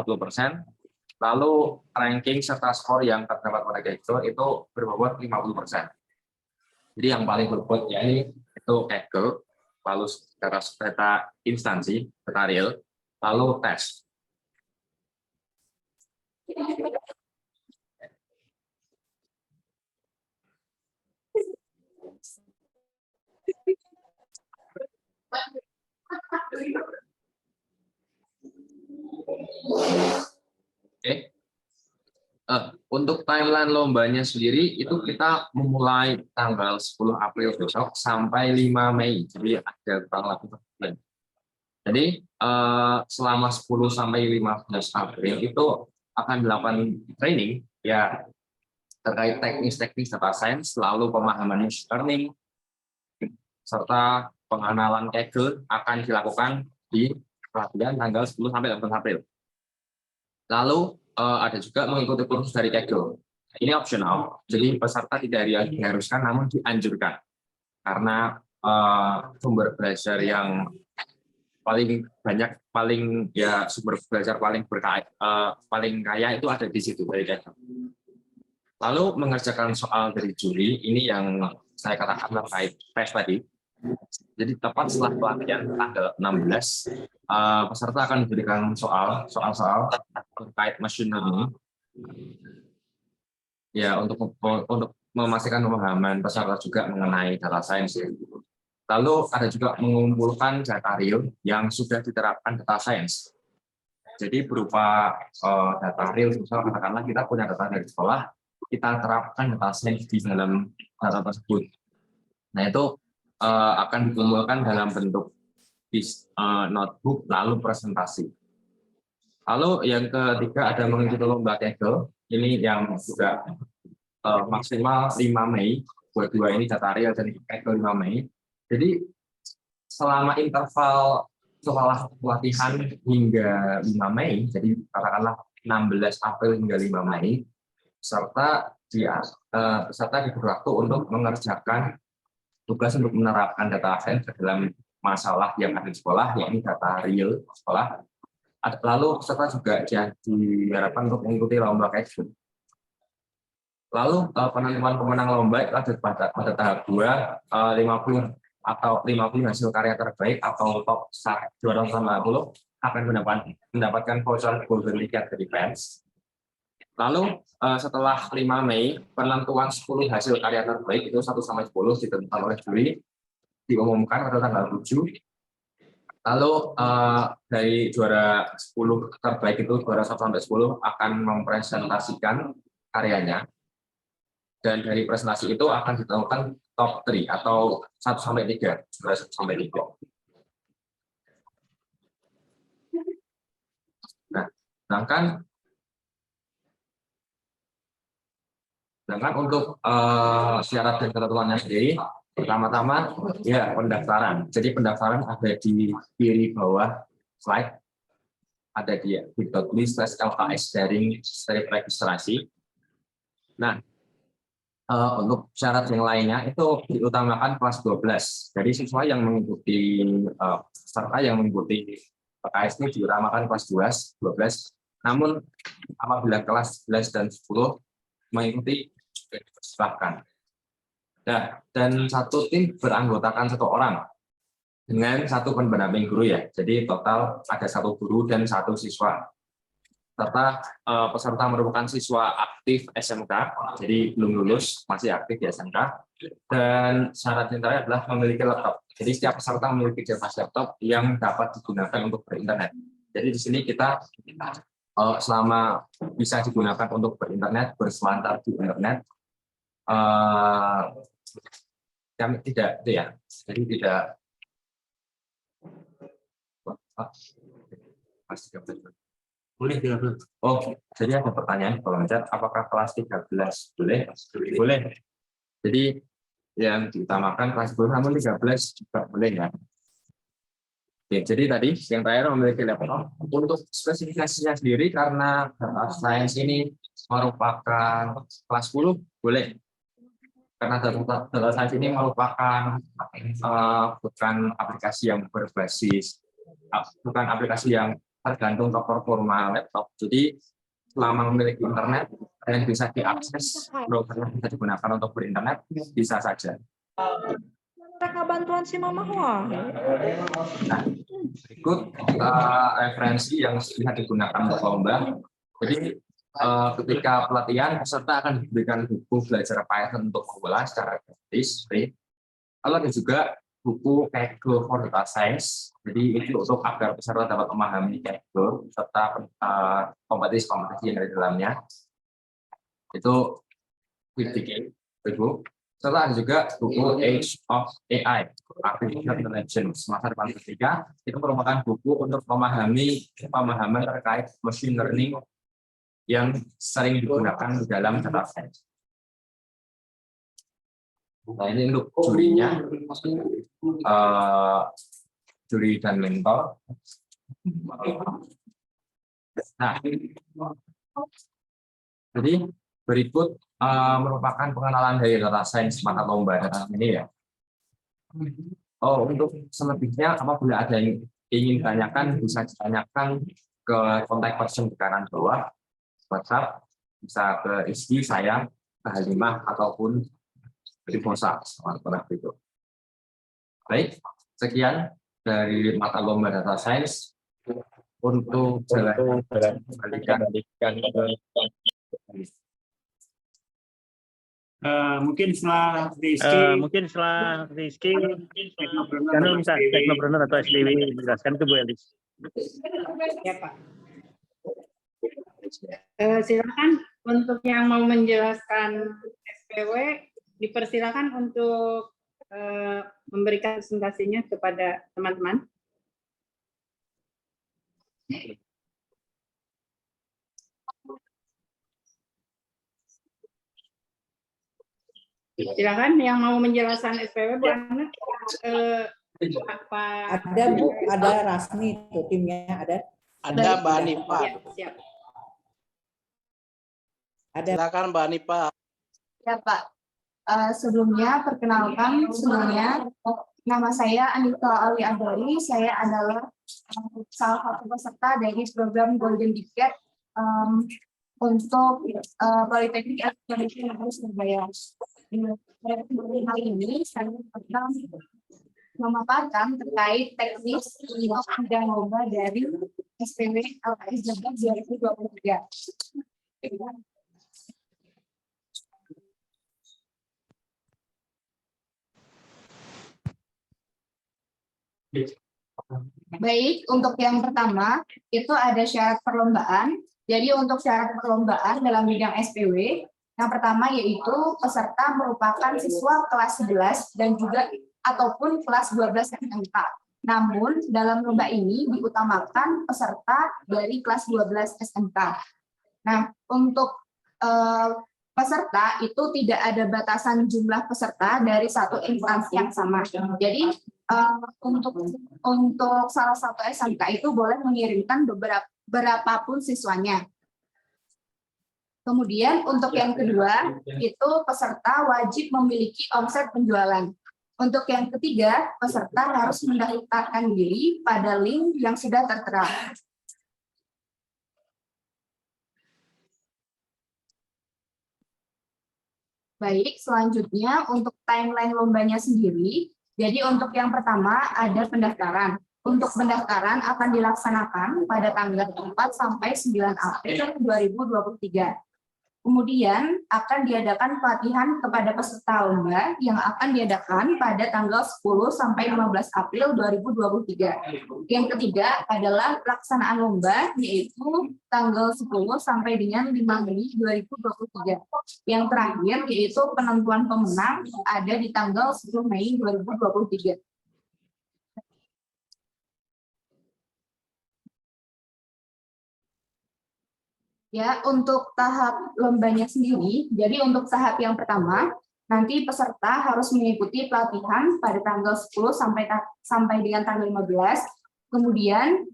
Lalu ranking serta skor yang terdapat pada Kaggle itu berbobot 50%. Jadi yang paling berbobot yakni itu Kaggle, lalu data instansi, data real, lalu tes. Oke. Untuk timeline lombanya sendiri itu kita memulai tanggal 10 April besok sampai 5 Mei. Jadi ada kurang lebih sebulan. Jadi selama 10 sampai 15 April itu akan dilakukan training ya terkait teknis-teknis data science, lalu pemahaman machine learning, serta pengenalan Kaggle akan dilakukan di pelatihan tanggal 10 sampai 18 April. Lalu ada juga mengikuti kursus dari Kaggle. Ini opsional, jadi peserta tidak diharuskan namun dianjurkan. Karena sumber belajar yang paling banyak, sumber belajar paling kaya itu ada di situ dari Kaggle. Lalu mengerjakan soal dari juri, ini yang saya katakan terkait tes tadi. Jadi tepat setelah pelatihan tanggal 16, peserta akan diberikan soal-soal terkait machine learning. Ya, untuk memastikan pemahaman peserta juga mengenai data science. Lalu ada juga mengumpulkan data real yang sudah diterapkan data science. Jadi berupa data real, misalnya katakanlah kita punya data dari sekolah, kita terapkan data science di dalam data tersebut. Nah itu akan dikumpulkan dalam bentuk notebook lalu presentasi. Lalu yang ketiga ada mengikuti lomba Kaggle. Ini yang juga maksimal 5 Mei. Buat dua ini data real dan Kaggle 5 Mei. Jadi selama interval setelah pelatihan hingga 5 Mei, jadi katakanlah 16 April hingga 5 Mei, peserta diberi waktu untuk mengerjakan tugas untuk menerapkan data science ke dalam masalah yang ada di sekolah, yakni data real sekolah. Lalu peserta juga diharapkan untuk mengikuti lomba Kaggle. Lalu penentuan pemenang lomba itu ada pada tahap 2, 50 atau 50 hasil karya terbaik atau top 250 akan mendapatkan voucher golden ticket dari fans. Lalu setelah 5 Mei, penentuan 10 hasil karya terbaik itu 1-10 ditentukan oleh juri, diumumkan pada tanggal 7. Lalu dari juara 10 terbaik itu, juara 1-10 akan mempresentasikan karyanya. Dan dari presentasi itu akan ditentukan top 3 atau 1-3, juara 1-3. Nah, sedangkan untuk syarat dan ketentuannya sendiri, pertama-tama ya pendaftaran. Jadi pendaftaran ada di kiri bawah slide, ada di bit.ly/LKS-registrasi. Nah, untuk syarat yang lainnya itu diutamakan kelas 12. Jadi siswa yang mengikuti peserta yang mengikuti PKS ini diutamakan kelas 12. Namun apabila kelas 11 dan 10 mengikuti juga dipersilahkan. Nah, dan satu tim beranggotakan 1 orang dengan 1 pendamping guru ya. Jadi total ada 1 guru dan 1 siswa. Serta peserta merupakan siswa aktif SMK, jadi belum lulus, masih aktif di SMK. Dan syarat yang terakhir adalah memiliki laptop. Jadi setiap peserta memiliki device laptop yang dapat digunakan untuk berinternet. Jadi di sini kita selama bisa digunakan untuk berinternet, berselancar di internet, kami tidak itu ya. Jadi tidak boleh 13. Oh, jadi ada pertanyaan di kolom chat, apakah kelas 13 boleh? Boleh. Jadi yang diutamakan kelas 10, namun 13 juga boleh ya. Oke, jadi tadi yang terakhir memiliki laptop. Untuk spesifikasinya sendiri karena data science ini merupakan kelas 10 boleh. Karena data science ini merupakan bukan aplikasi yang berbasis, bukan aplikasi yang tergantung ke performa laptop. Jadi selama memiliki internet dan bisa diakses, browser yang bisa digunakan untuk berinternet, bisa saja. Mereka bantuan si mama wah. Nah, berikut referensi yang bisa digunakan untuk lomba. Jadi ketika pelatihan, peserta akan diberikan buku belajar Python untuk pemula secara gratis, free. Lalu ada juga buku Kaggle for Data Science. Jadi itu untuk agar peserta dapat memahami Kaggle serta kompetisi-kompetisi yang ada di dalamnya. Itu buku. Serta ada juga buku Age of AI, Artificial Intelligence, masa depan ketiga. Itu merupakan buku untuk memahami pemahaman terkait machine learning yang sering digunakan di dalam data science. Nah, ini untuk jurinya, juri dan mentor. Nah, jadi berikut merupakan pengenalan dari data science mata lomba data ini ya. Oh, untuk selebihnya apabila ada yang ingin tanyakan bisa ditanyakan ke kontak person di kanan bawah, WhatsApp, bisa ke Rizky, saya, ke Halimah ataupun Rifosa, seperti itu. Baik, sekian dari mata lomba data science. Untuk jalan kembalikan mungkin setelah Rizky, Channel bisa Teknopreneur atau SDW menjelaskan itu Bu Elis. Ya Pak. Silakan untuk yang mau menjelaskan SPW, dipersilakan untuk memberikan presentasinya kepada teman-teman. Silakan yang mau menjelaskan SPW, Bu Ana. Ada Bu, ada Rasmi itu timnya ada. Ada Mbak Hanifa. Ya, siap. Ada. Silakan Mbak Hanifa. Ya Pak, sebelumnya perkenalkan semuanya, nama saya Anita Ali Adori, saya adalah salah satu peserta dari program Golden Ticket untuk Politeknik Elektronika Negeri Surabaya. Kali ini saya akan memaparkan terkait teknis dan lomba dari SPW LKS Jabar 2023. Baik, untuk yang pertama itu ada syarat perlombaan. Jadi untuk syarat perlombaan dalam bidang SPW, yang pertama yaitu peserta merupakan siswa kelas 11 dan juga ataupun kelas 12 SMK. Namun dalam lomba ini diutamakan peserta dari kelas 12 SMK. Nah, untuk peserta itu tidak ada batasan jumlah peserta dari satu instansi yang sama. Jadi untuk salah satu SMK itu boleh mengirimkan berapapun siswanya. Kemudian untuk yang kedua, itu peserta wajib memiliki omset penjualan. Untuk yang ketiga, peserta harus mendaftarkan diri pada link yang sudah tertera. Baik, selanjutnya untuk timeline lombanya sendiri. Jadi untuk yang pertama ada pendaftaran. Untuk pendaftaran akan dilaksanakan pada tanggal 4 sampai 9 April 2023. Kemudian akan diadakan pelatihan kepada peserta lomba yang akan diadakan pada tanggal 10 sampai 15 April 2023. Yang ketiga adalah pelaksanaan lomba yaitu tanggal 10 sampai dengan 5 Mei 2023. Yang terakhir yaitu penentuan pemenang ada di tanggal 10 Mei 2023. Ya, untuk tahap lombanya sendiri, jadi untuk tahap yang pertama, nanti peserta harus mengikuti pelatihan pada tanggal 10 sampai dengan tanggal 15. Kemudian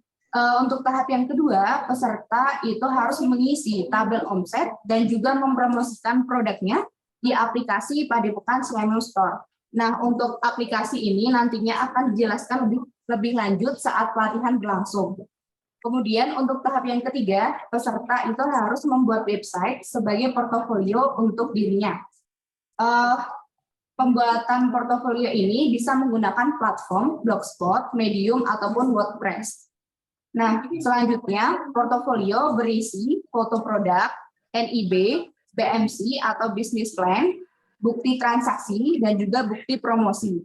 untuk tahap yang kedua, peserta itu harus mengisi tabel omset dan juga mempromosikan produknya di aplikasi Padepokan Selainu Store. Nah, untuk aplikasi ini nantinya akan dijelaskan lebih lanjut saat pelatihan berlangsung. Kemudian untuk tahap yang ketiga, peserta itu harus membuat website sebagai portofolio untuk dirinya. Pembuatan portofolio ini bisa menggunakan platform Blogspot, Medium, ataupun WordPress. Nah, selanjutnya portofolio berisi foto produk, NIB, BMC atau business plan, bukti transaksi, dan juga bukti promosi.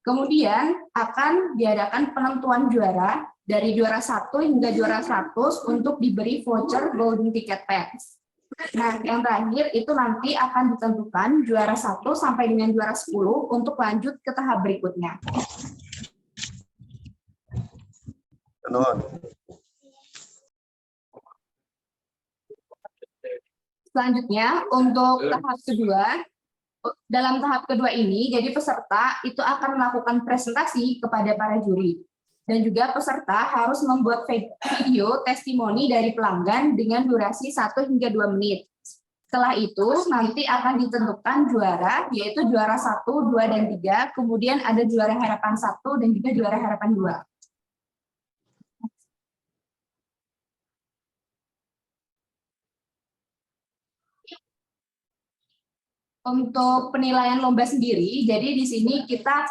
Kemudian akan diadakan penentuan juara dari juara 1 hingga juara 100 untuk diberi voucher Golden Ticket Pens. Nah, yang terakhir itu nanti akan ditentukan juara 1 sampai dengan juara 10 untuk lanjut ke tahap berikutnya. Selanjutnya, untuk tahap kedua, dalam tahap kedua ini, jadi peserta itu akan melakukan presentasi kepada para juri. Dan juga peserta harus membuat video testimoni dari pelanggan dengan durasi 1 hingga 2 menit. Setelah itu, nanti akan ditentukan juara, yaitu juara 1, 2, dan 3. Kemudian ada juara harapan 1 dan juga juara harapan 2. Untuk penilaian lomba sendiri, jadi di sini kita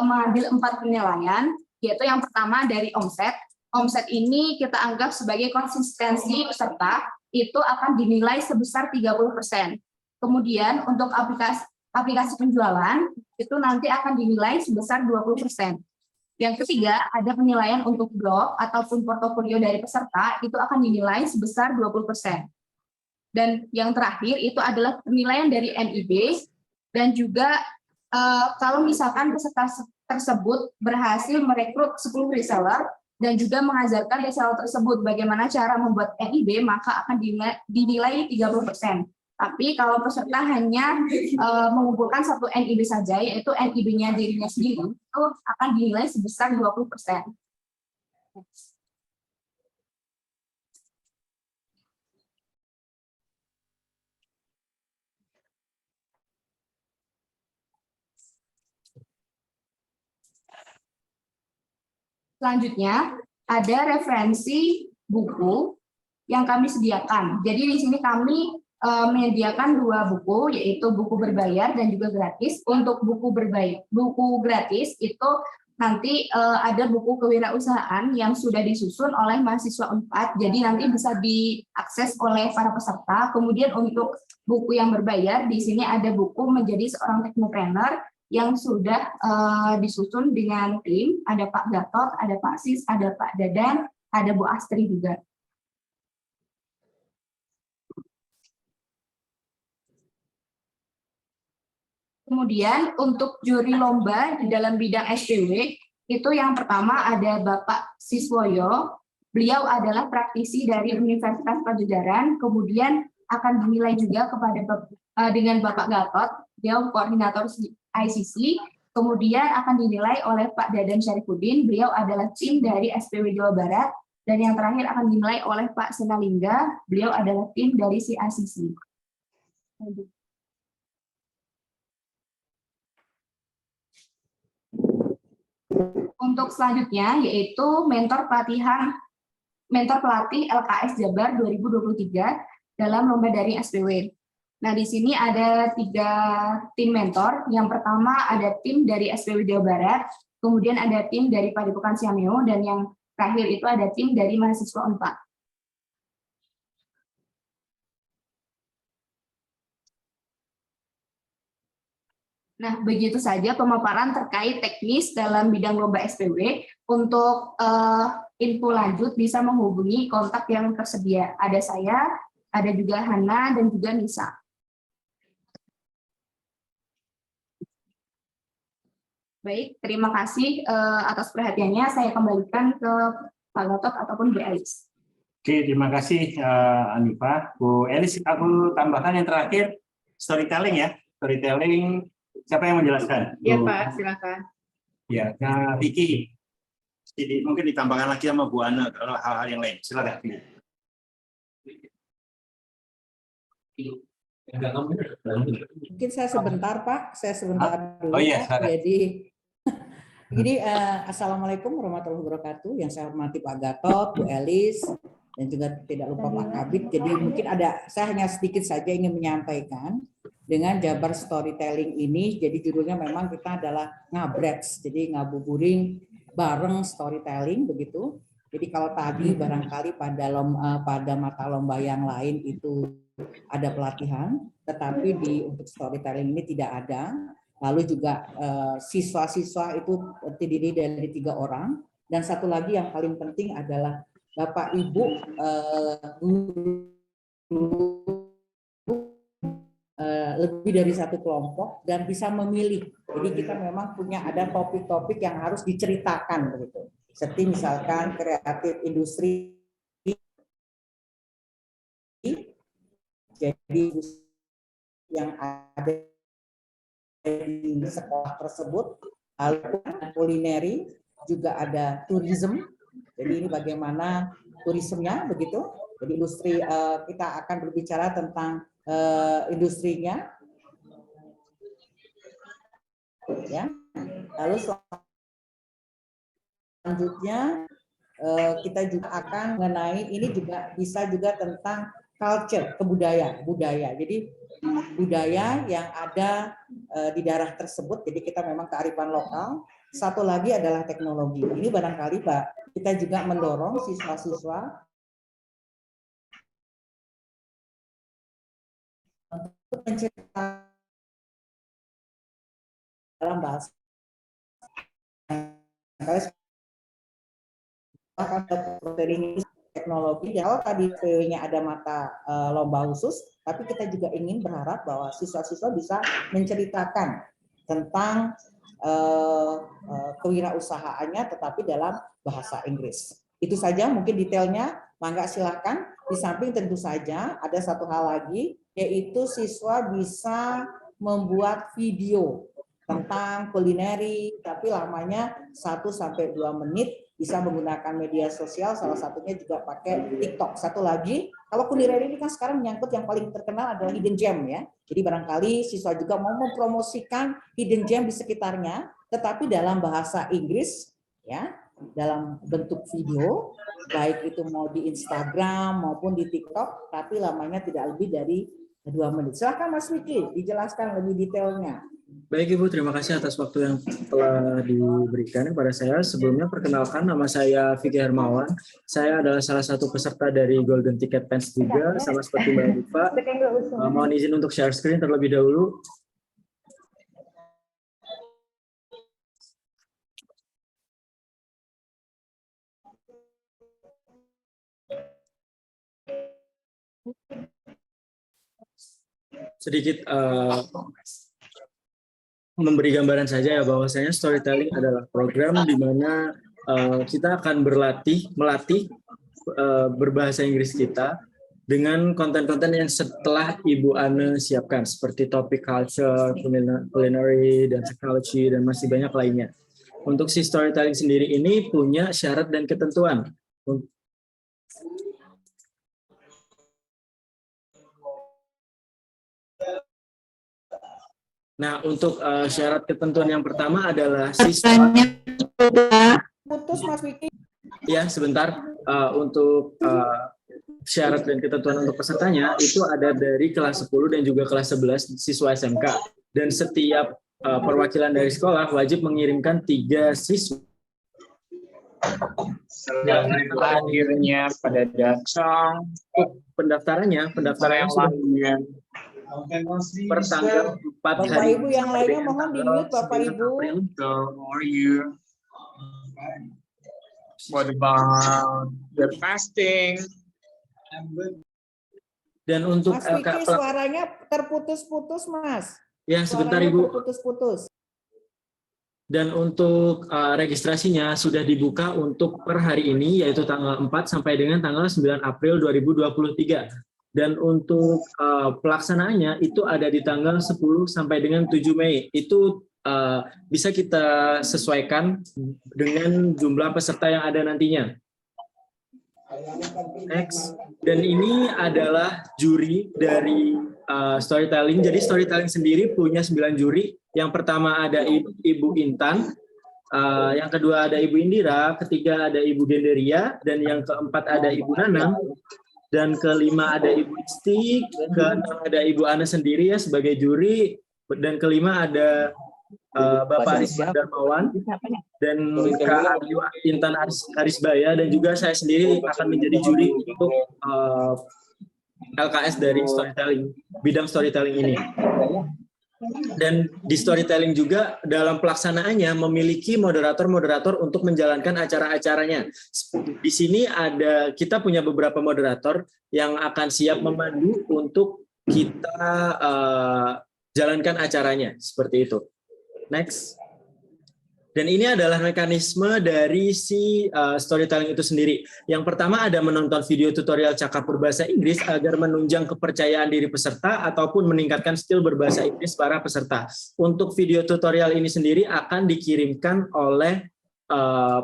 mengambil 4 penilaian, yaitu yang pertama dari omset. Omset ini kita anggap sebagai konsistensi peserta, itu akan dinilai sebesar 30%. Kemudian untuk aplikasi penjualan, itu nanti akan dinilai sebesar 20%. Yang ketiga, ada penilaian untuk blog ataupun portofolio dari peserta, itu akan dinilai sebesar 20%. Dan yang terakhir itu adalah penilaian dari NIB dan juga kalau misalkan peserta tersebut berhasil merekrut 10 reseller dan juga mengajarkan reseller tersebut bagaimana cara membuat NIB, maka akan dinilai 30%. Tapi kalau peserta hanya mengumpulkan satu NIB saja, yaitu NIB-nya dirinya sendiri, itu akan dinilai sebesar 20%. Selanjutnya, ada referensi buku yang kami sediakan. Jadi di sini kami menyediakan 2 buku, yaitu buku berbayar dan juga gratis. Untuk buku gratis itu nanti ada buku kewirausahaan yang sudah disusun oleh mahasiswa 4, jadi nanti bisa diakses oleh para peserta. Kemudian untuk buku yang berbayar, di sini ada buku menjadi seorang teknopreneur yang sudah disusun dengan tim, ada Pak Gatot, ada Pak Sis, ada Pak Dadan, ada Bu Astri juga. Kemudian untuk juri lomba di dalam bidang SPW, itu yang pertama ada Bapak Siswoyo, beliau adalah praktisi dari Universitas Padjadjaran, kemudian akan dinilai juga dengan Bapak Gatot, beliau koordinator ICC, kemudian akan dinilai oleh Pak Dadan Syarifuddin, beliau adalah tim dari SPW Jawa Barat, dan yang terakhir akan dinilai oleh Pak Senalingga, beliau adalah tim dari CICC. Untuk selanjutnya yaitu mentor pelatih LKS Jabar 2023 dalam lomba daring SPW. Nah, di sini ada 3 tim mentor. Yang pertama ada tim dari SPW Jawa Barat, kemudian ada tim dari Padepokan Siameo, dan yang terakhir itu ada tim dari mahasiswa 4. Nah, begitu saja pemaparan terkait teknis dalam bidang lomba SPW. Untuk info lanjut bisa menghubungi kontak yang tersedia. Ada saya, ada juga Hana, dan juga Nisa. Baik, terima kasih atas perhatiannya. Saya kembalikan ke Pak Gatot ataupun Bu Elis. Oke, terima kasih Anifah. Bu Elis, aku tambahkan yang terakhir, storytelling ya. Storytelling, siapa yang menjelaskan? Ya Pak, silakan. Ya, nah Vicky, mungkin ditambahkan lagi sama Bu Ana kalau hal-hal yang lain. Silakan. Mungkin saya sebentar Pak, saya sebentar dulu. Oh iya, Pak. Jadi Assalamualaikum warahmatullahi wabarakatuh. Yang saya hormati Pak Gatot, Bu Elis, dan juga tidak lupa Pak Kabit. Jadi mungkin saya hanya sedikit saja ingin menyampaikan dengan Jabar Storytelling ini. Jadi judulnya memang kita adalah ngabrets, jadi ngabuburing bareng storytelling begitu. Jadi kalau tadi barangkali pada mata lomba yang lain itu ada pelatihan, tetapi untuk storytelling ini tidak ada. Lalu juga siswa-siswa itu terdiri dari 3 orang, dan satu lagi yang paling penting adalah Bapak Ibu lebih dari 1 kelompok dan bisa memilih. Jadi kita memang ada topik-topik yang harus diceritakan begitu. Seperti misalkan kreatif industri. Jadi yang ada di sekolah tersebut, kulineri, juga ada tourism. Jadi ini bagaimana turismenya begitu. Jadi industri kita akan berbicara tentang industrinya. Ya. Lalu selanjutnya kita juga akan mengenai ini juga bisa juga tentang culture, budaya. Jadi budaya yang ada di daerah tersebut. Jadi kita memang kearifan lokal. Satu lagi adalah teknologi. Ini barangkali Pak, kita juga mendorong siswa-siswa untuk menceritakan dalam bahasa teknologi. Kalau tadi PW-nya ada mata lomba khusus, tapi kita juga ingin berharap bahwa siswa-siswa bisa menceritakan tentang kewirausahaannya tetapi dalam bahasa Inggris. Itu saja mungkin detailnya, mangga silahkan. Di samping tentu saja ada satu hal lagi, yaitu siswa bisa membuat video tentang kulineri, tapi lamanya 1-2 menit, bisa menggunakan media sosial, salah satunya juga pakai TikTok. Satu lagi, kalau kulineri ini kan sekarang menyangkut yang paling terkenal adalah hidden gem ya. Jadi barangkali siswa juga mau mempromosikan hidden gem di sekitarnya, tetapi dalam bahasa Inggris ya, dalam bentuk video, baik itu mau di Instagram maupun di TikTok, tapi lamanya tidak lebih dari 2 menit. Silakan Mas Wiki, dijelaskan lebih detailnya. Baik Ibu, terima kasih atas waktu yang telah diberikan kepada saya. Sebelumnya perkenalkan, nama saya Vicky Hermawan. Saya adalah salah satu peserta dari Golden Ticket Pens juga, sama seperti Mbak Diva. Mohon izin untuk share screen terlebih dahulu. Sedikit memberi gambaran saja ya, bahwasanya storytelling adalah program di mana kita akan melatih berbahasa Inggris kita dengan konten-konten yang setelah Ibu Ane siapkan, seperti topik culture, culinary, dan psychology, dan masih banyak lainnya. Untuk si storytelling sendiri ini punya syarat dan ketentuan. Nah, untuk syarat ketentuan yang pertama adalah siswa. Putus Mas Wiki. Ya, sebentar. Untuk syarat dan ketentuan untuk pesertanya itu ada dari kelas 10 dan juga kelas 11 siswa SMK. Dan setiap perwakilan dari sekolah wajib mengirimkan 3 siswa. Akhirnya pada datang Pendaftarannya sudah pertanggal 4 Bapak hari. Ibu yang lainnya mohon di-mute Bapak Ibu. How are you? What about the fasting? Dan untuk Mas Wiki suaranya terputus-putus Mas. ya sebentar Suaranya Ibu. terputus-putus. Dan untuk registrasinya sudah dibuka untuk per hari ini, yaitu tanggal 4 sampai dengan tanggal 9 April 2023. Dan untuk pelaksanaannya itu ada di tanggal 10 sampai dengan 7 Mei. Itu bisa kita sesuaikan dengan jumlah peserta yang ada nantinya. Next. Dan ini adalah juri dari storytelling. Jadi storytelling sendiri punya 9 juri. Yang pertama ada Ibu Intan, yang kedua ada Ibu Indira, ketiga ada Ibu Genderia, dan yang keempat ada Ibu Nanang, dan kelima ada Ibu Isti, keenam ada Ibu Ana sendiri ya sebagai juri, dan kelima ada Bapak Arisman Darmawan, dan Kak Intan Arisbaya, dan juga saya sendiri akan menjadi juri untuk LKS dari storytelling, bidang storytelling ini. Dan di storytelling juga dalam pelaksanaannya memiliki moderator-moderator untuk menjalankan acara-acaranya. Di sini kita punya beberapa moderator yang akan siap memandu untuk kita jalankan acaranya, seperti itu. Next. Dan ini adalah mekanisme dari si storytelling itu sendiri. Yang pertama ada menonton video tutorial cakap berbahasa Inggris agar menunjang kepercayaan diri peserta ataupun meningkatkan skill berbahasa Inggris para peserta. Untuk video tutorial ini sendiri akan dikirimkan oleh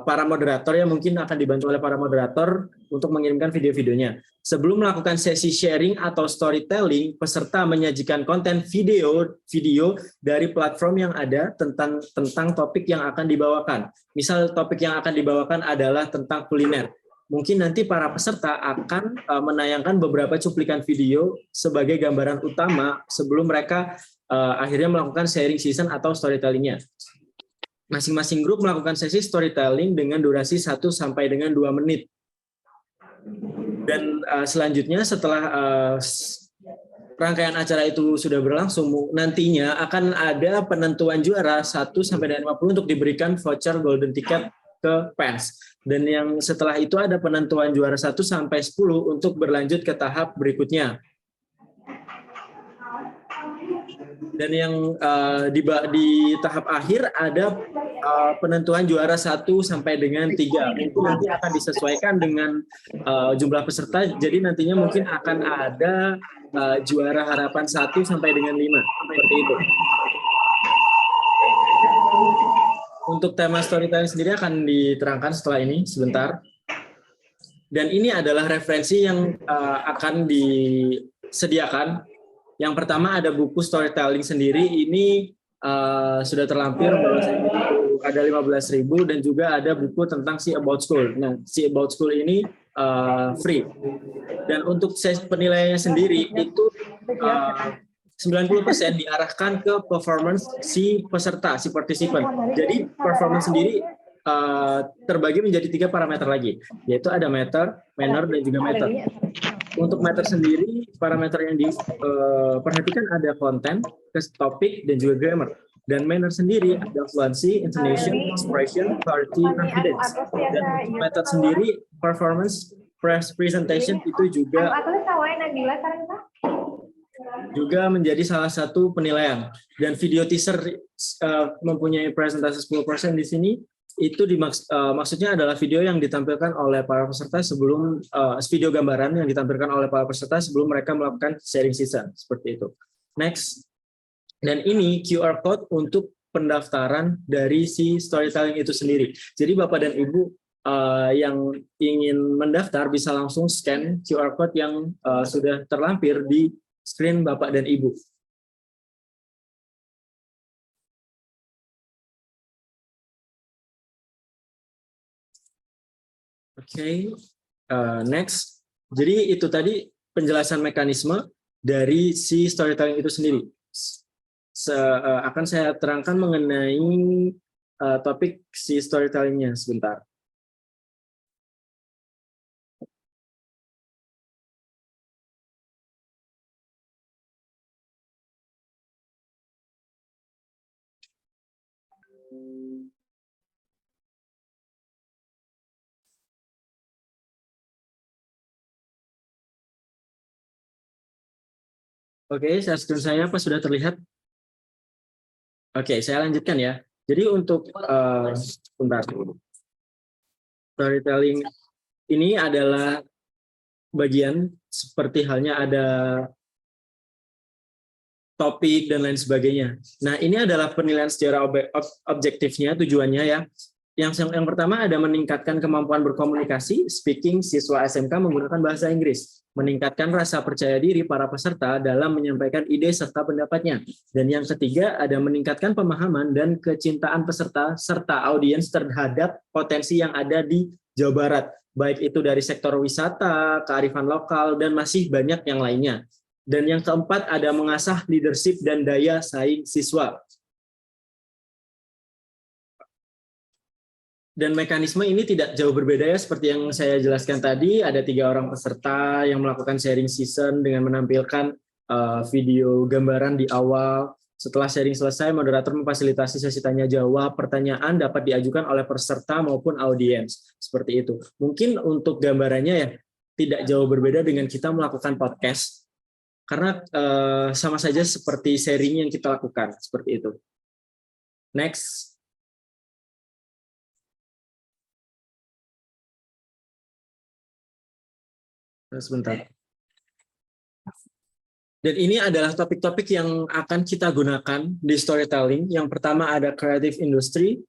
para moderator, yang mungkin akan dibantu oleh para moderator untuk mengirimkan video-videonya. Sebelum melakukan sesi sharing atau storytelling, peserta menyajikan konten video dari platform yang ada tentang topik yang akan dibawakan. Misal topik yang akan dibawakan adalah tentang kuliner. Mungkin nanti para peserta akan menayangkan beberapa cuplikan video sebagai gambaran utama sebelum mereka akhirnya melakukan sharing season atau storytelling-nya. Masing-masing grup melakukan sesi storytelling dengan durasi 1 sampai dengan 2 menit. Dan selanjutnya setelah rangkaian acara itu sudah berlangsung, nantinya akan ada penentuan juara 1 sampai dengan 50 untuk diberikan voucher Golden Ticket ke Pens. Dan yang setelah itu ada penentuan juara 1 sampai 10 untuk berlanjut ke tahap berikutnya. Dan yang di tahap akhir ada penentuan juara 1 sampai dengan 3. Itu nanti akan disesuaikan dengan jumlah peserta. Jadi nantinya mungkin akan ada juara harapan 1 sampai dengan 5. Seperti itu. Untuk tema storytelling sendiri akan diterangkan setelah ini sebentar. Dan ini adalah referensi yang akan disediakan. Yang pertama ada buku storytelling sendiri, ini sudah terlampir bahwasanya ada 15.000, dan juga ada buku tentang Si About School. Nah, Si About School ini free. Dan untuk penilaiannya sendiri itu 90% diarahkan ke performance si peserta, si participant. Jadi performance sendiri terbagi menjadi 3 parameter lagi, yaitu ada matter, manner, dan juga method. Untuk matter sendiri, parameter yang diperhatikan ada konten, topik, dan juga grammar. Dan manner sendiri ada fluency, intonation, expression, clarity, confidence. Dan untuk method sendiri, performance, presentation itu juga menjadi salah satu penilaian. Dan video teaser mempunyai presentasi 10% di sini. Itu maksudnya adalah video yang ditampilkan oleh para peserta sebelum video gambaran yang ditampilkan oleh para peserta sebelum mereka melakukan sharing session, seperti itu. Next. Dan ini QR code untuk pendaftaran dari si storytelling itu sendiri. Jadi Bapak dan Ibu yang ingin mendaftar bisa langsung scan QR code yang sudah terlampir di screen Bapak dan Ibu. Oke, next. Jadi itu tadi penjelasan mekanisme dari si storytelling itu sendiri. Akan saya terangkan mengenai topik si storytelling-nya sebentar. Oke, screen saya apa sudah terlihat? Oke, saya lanjutkan ya. Jadi untuk storytelling ini adalah bagian seperti halnya ada topik dan lain sebagainya. Nah, ini adalah penilaian secara objektifnya, tujuannya ya. Yang pertama ada meningkatkan kemampuan berkomunikasi, speaking siswa SMK menggunakan bahasa Inggris, meningkatkan rasa percaya diri para peserta dalam menyampaikan ide serta pendapatnya. Dan yang ketiga ada meningkatkan pemahaman dan kecintaan peserta serta audiens terhadap potensi yang ada di Jawa Barat, baik itu dari sektor wisata, kearifan lokal, dan masih banyak yang lainnya. Dan yang keempat ada mengasah leadership dan daya saing siswa. Dan mekanisme ini tidak jauh berbeda ya, seperti yang saya jelaskan tadi, ada 3 orang peserta yang melakukan sharing session dengan menampilkan video gambaran di awal. Setelah sharing selesai, moderator memfasilitasi sesi tanya jawab, pertanyaan dapat diajukan oleh peserta maupun audiens. Seperti itu. Mungkin untuk gambarannya ya, tidak jauh berbeda dengan kita melakukan podcast, karena sama saja seperti sharing yang kita lakukan, seperti itu. Next. Sebentar. Dan ini adalah topik-topik yang akan kita gunakan di storytelling. Yang pertama ada creative industry.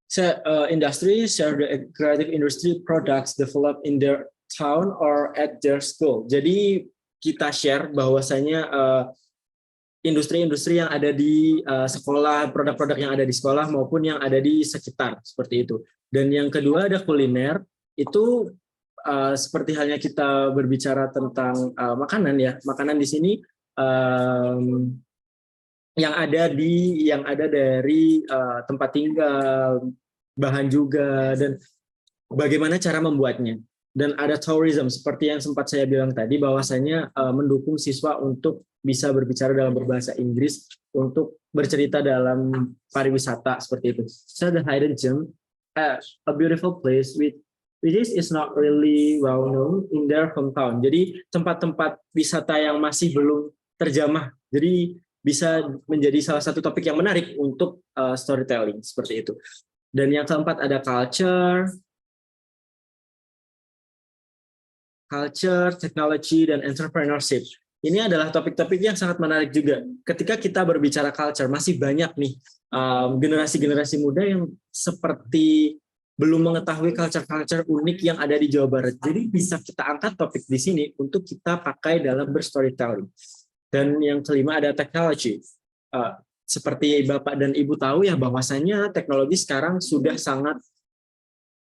Share the creative industry products developed in their town or at their school. Jadi kita share bahwasanya industri-industri yang ada di sekolah, produk-produk yang ada di sekolah maupun yang ada di sekitar, seperti itu. Dan yang kedua ada kuliner. Itu seperti halnya kita berbicara tentang makanan ya, makanan di sini yang ada dari tempat tinggal, bahan juga, dan bagaimana cara membuatnya. Dan ada tourism seperti yang sempat saya bilang tadi, bahwasanya mendukung siswa untuk bisa berbicara dalam berbahasa Inggris untuk bercerita dalam pariwisata, seperti itu. So the hidden gem, a beautiful place which is not really well known in their hometown. Jadi tempat-tempat wisata yang masih belum terjamah. Jadi bisa menjadi salah satu topik yang menarik untuk storytelling seperti itu. Dan yang keempat ada culture, technology, dan entrepreneurship. Ini adalah topik-topik yang sangat menarik juga. Ketika kita berbicara culture, masih banyak nih generasi-generasi muda yang seperti belum mengetahui culture-culture unik yang ada di Jawa Barat. Jadi bisa kita angkat topik di sini untuk kita pakai dalam berstorytelling. Dan yang kelima ada technology. Seperti Bapak dan Ibu tahu ya, bahwasannya teknologi sekarang sudah sangat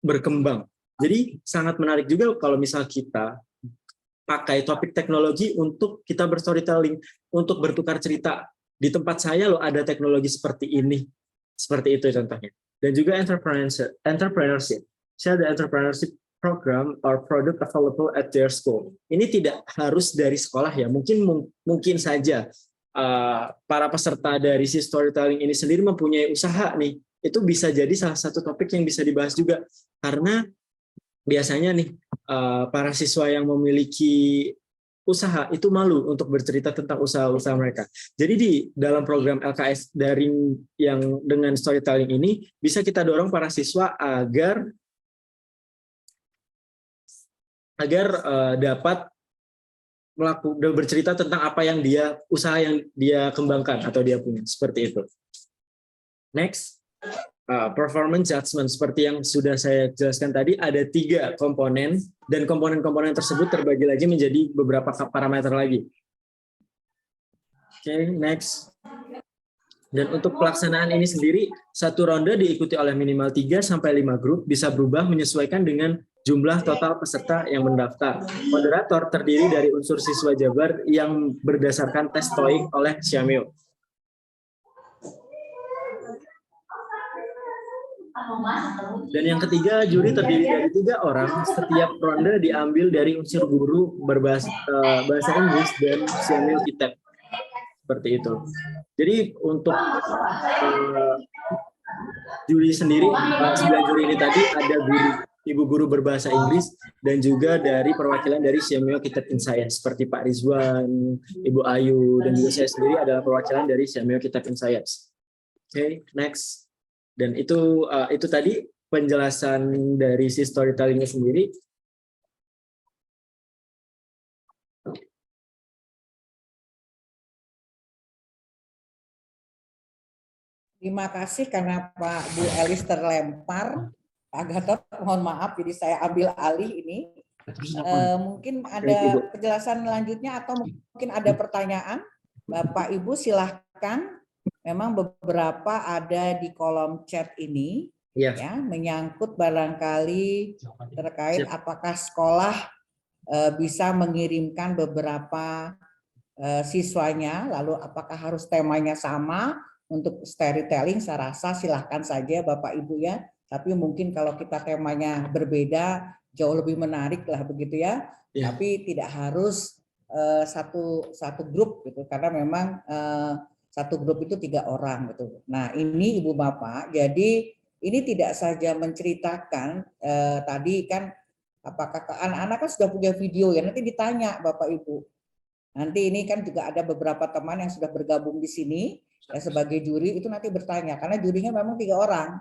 berkembang. Jadi sangat menarik juga kalau misal kita pakai topik teknologi untuk kita berstorytelling, untuk bertukar cerita. Di tempat saya loh ada teknologi seperti ini. Seperti itu contohnya. Dan juga entrepreneurship. Saya ada entrepreneurship program or product available at their school. Ini tidak harus dari sekolah ya. Mungkin saja para peserta dari si storytelling ini sendiri mempunyai usaha nih. Itu bisa jadi salah satu topik yang bisa dibahas juga. Karena biasanya nih para siswa yang memiliki usaha itu malu untuk bercerita tentang usaha-usaha mereka. Jadi di dalam program LKS daring yang dengan storytelling ini bisa kita dorong para siswa agar dapat bercerita tentang apa yang usaha yang dia kembangkan atau dia punya, seperti itu. Next, performance judgment. Seperti yang sudah saya jelaskan tadi, ada 3 komponen, dan komponen-komponen tersebut terbagi lagi menjadi beberapa parameter lagi. Oke, next. Dan untuk pelaksanaan ini sendiri, satu ronde diikuti oleh minimal 3-5 grup, bisa berubah menyesuaikan dengan jumlah total peserta yang mendaftar. Moderator terdiri dari unsur siswa Jabar yang berdasarkan tes TOEIC oleh Syamil. Dan yang ketiga, juri terdiri dari 3 orang. Setiap ronde diambil dari unsur guru bahasa Inggris dan Syamil Kitab. Seperti itu. Jadi untuk juri sendiri, 9 juri ini tadi ada ibu guru berbahasa Inggris dan juga dari perwakilan dari Syamil Kitab in Science seperti Pak Rizwan, Ibu Ayu, dan juga saya sendiri adalah perwakilan dari Syamil Kitab in Science. Oke, next. Dan itu tadi penjelasan dari si storytelling-nya sendiri. Terima kasih karena Pak Bu Elis terlempar. Pak Gatot, mohon maaf, jadi saya ambil alih ini. Mungkin ada penjelasan lanjutnya atau mungkin ada pertanyaan. Bapak Ibu silahkan. Memang beberapa ada di kolom chat ini, ya, menyangkut barangkali terkait apakah sekolah bisa mengirimkan beberapa siswanya, lalu apakah harus temanya sama untuk storytelling. Saya rasa silahkan saja Bapak Ibu ya, tapi mungkin kalau kita temanya berbeda jauh lebih menarik lah begitu ya, tapi tidak harus satu grup gitu, karena memang satu grup itu 3 orang gitu. Nah ini Ibu Bapak, jadi ini tidak saja menceritakan tadi kan apakah anak-anak kan sudah punya video ya, nanti ditanya Bapak Ibu. Nanti ini kan juga ada beberapa teman yang sudah bergabung di sini ya, sebagai juri itu nanti bertanya karena jurinya memang 3 orang.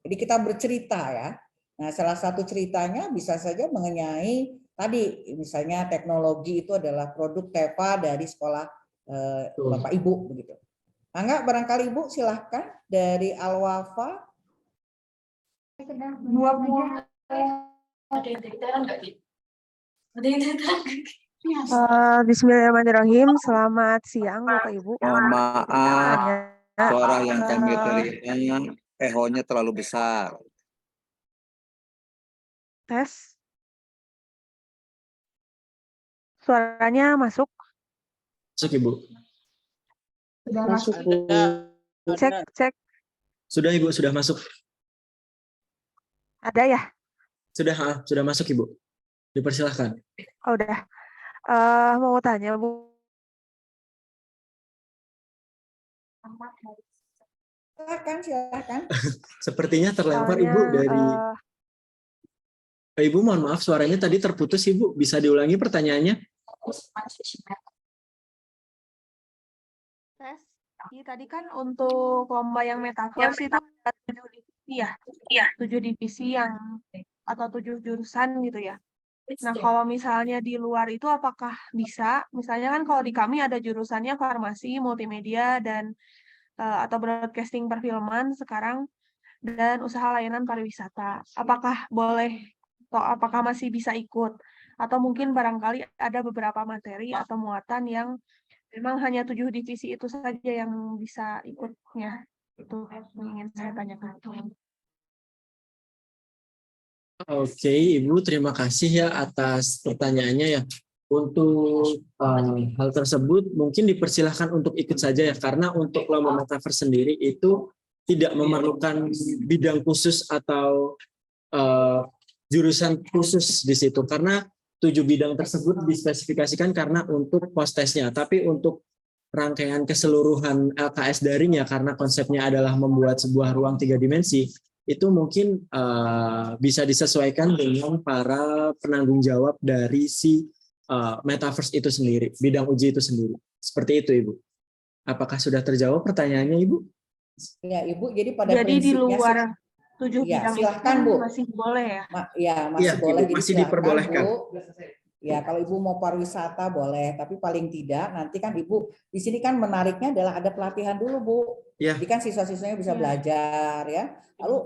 Jadi kita bercerita ya. Nah salah satu ceritanya bisa saja mengenai tadi misalnya teknologi itu adalah produk TEPA dari sekolah Bapak Ibu begitu. Enggak, barangkali Ibu silahkan dari Al-Wafa. Bismillahirrahmanirrahim. Selamat siang Bapak Ibu. Mohon maaf, suara yang kami terima ehonya terlalu besar. Tes. Suaranya masuk? Masuk Ibu. Sudah masuk. Cek. Sudah Ibu, sudah masuk. Ada ya? Sudah masuk Ibu. Dipersilahkan. Oh, udah. Mau tanya Bu. Silakan. Sepertinya terlempar Ibu dari Ibu, mohon maaf suaranya tadi terputus Ibu. Bisa diulangi pertanyaannya? Tes. Tadi kan untuk lomba yang metaverse itu ada 7 divisi ya? Iya. 7 divisi yang atau 7 jurusan gitu ya. Nah, kalau misalnya di luar itu apakah bisa? Misalnya kan kalau di kami ada jurusannya farmasi, multimedia dan atau broadcasting perfilman sekarang dan usaha layanan pariwisata. Apakah boleh atau apakah masih bisa ikut? Atau mungkin barangkali ada beberapa materi atau muatan yang memang hanya 7 divisi itu saja yang bisa ikutnya. Itu yang ingin saya tanyakan. Oke, Ibu, terima kasih ya atas pertanyaannya ya. Untuk hal tersebut mungkin dipersilahkan untuk ikut saja ya, karena untuk lomba metaverse sendiri itu tidak memerlukan bidang khusus atau jurusan khusus di situ, karena 7 bidang tersebut dispesifikasikan karena untuk post-testnya. Tapi untuk rangkaian keseluruhan LKS daring ya, karena konsepnya adalah membuat sebuah ruang 3 dimensi, itu mungkin bisa disesuaikan dengan para penanggung jawab dari si metaverse itu sendiri, bidang uji itu sendiri. Seperti itu, Ibu. Apakah sudah terjawab pertanyaannya, Ibu? Ya, Ibu. Jadi pada Jadi di prinsipnya luar 7 ya, bidang silahkan, itu Bu. masih boleh ya? Ya, masih Ya, boleh. Ibu, Jadi masih silahkan, diperbolehkan. Bu. Ya, kalau Ibu mau pariwisata boleh, tapi paling tidak nanti kan Ibu di sini kan menariknya adalah ada pelatihan dulu, Bu. Ya. Jadi kan siswa-siswanya bisa belajar ya. Lalu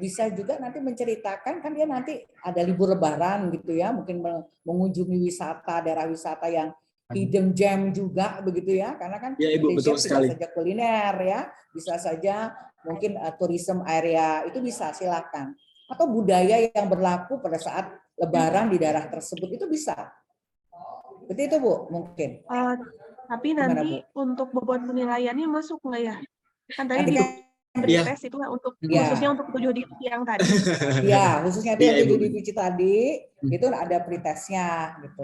bisa juga nanti menceritakan, kan dia nanti ada libur lebaran gitu ya, mungkin mengunjungi wisata, daerah wisata yang hidden gem juga begitu ya, karena kan Ya, Ibu, betul tidak sekali. saja kuliner ya, bisa saja mungkin tourism area, itu bisa, silakan. Atau budaya yang berlaku pada saat lebaran di daerah tersebut itu bisa. Seperti itu, Bu, mungkin. Tapi Gimana, nanti Bu? untuk bobot penilaiannya masuk nggak ya? Kan tadi Nanti di ya. tes itu untuk Ya. khususnya untuk 7 divisi yang tadi. Iya, khususnya itu Iya, yang Ibu. 7 divisi tadi, itu ada pretestnya gitu.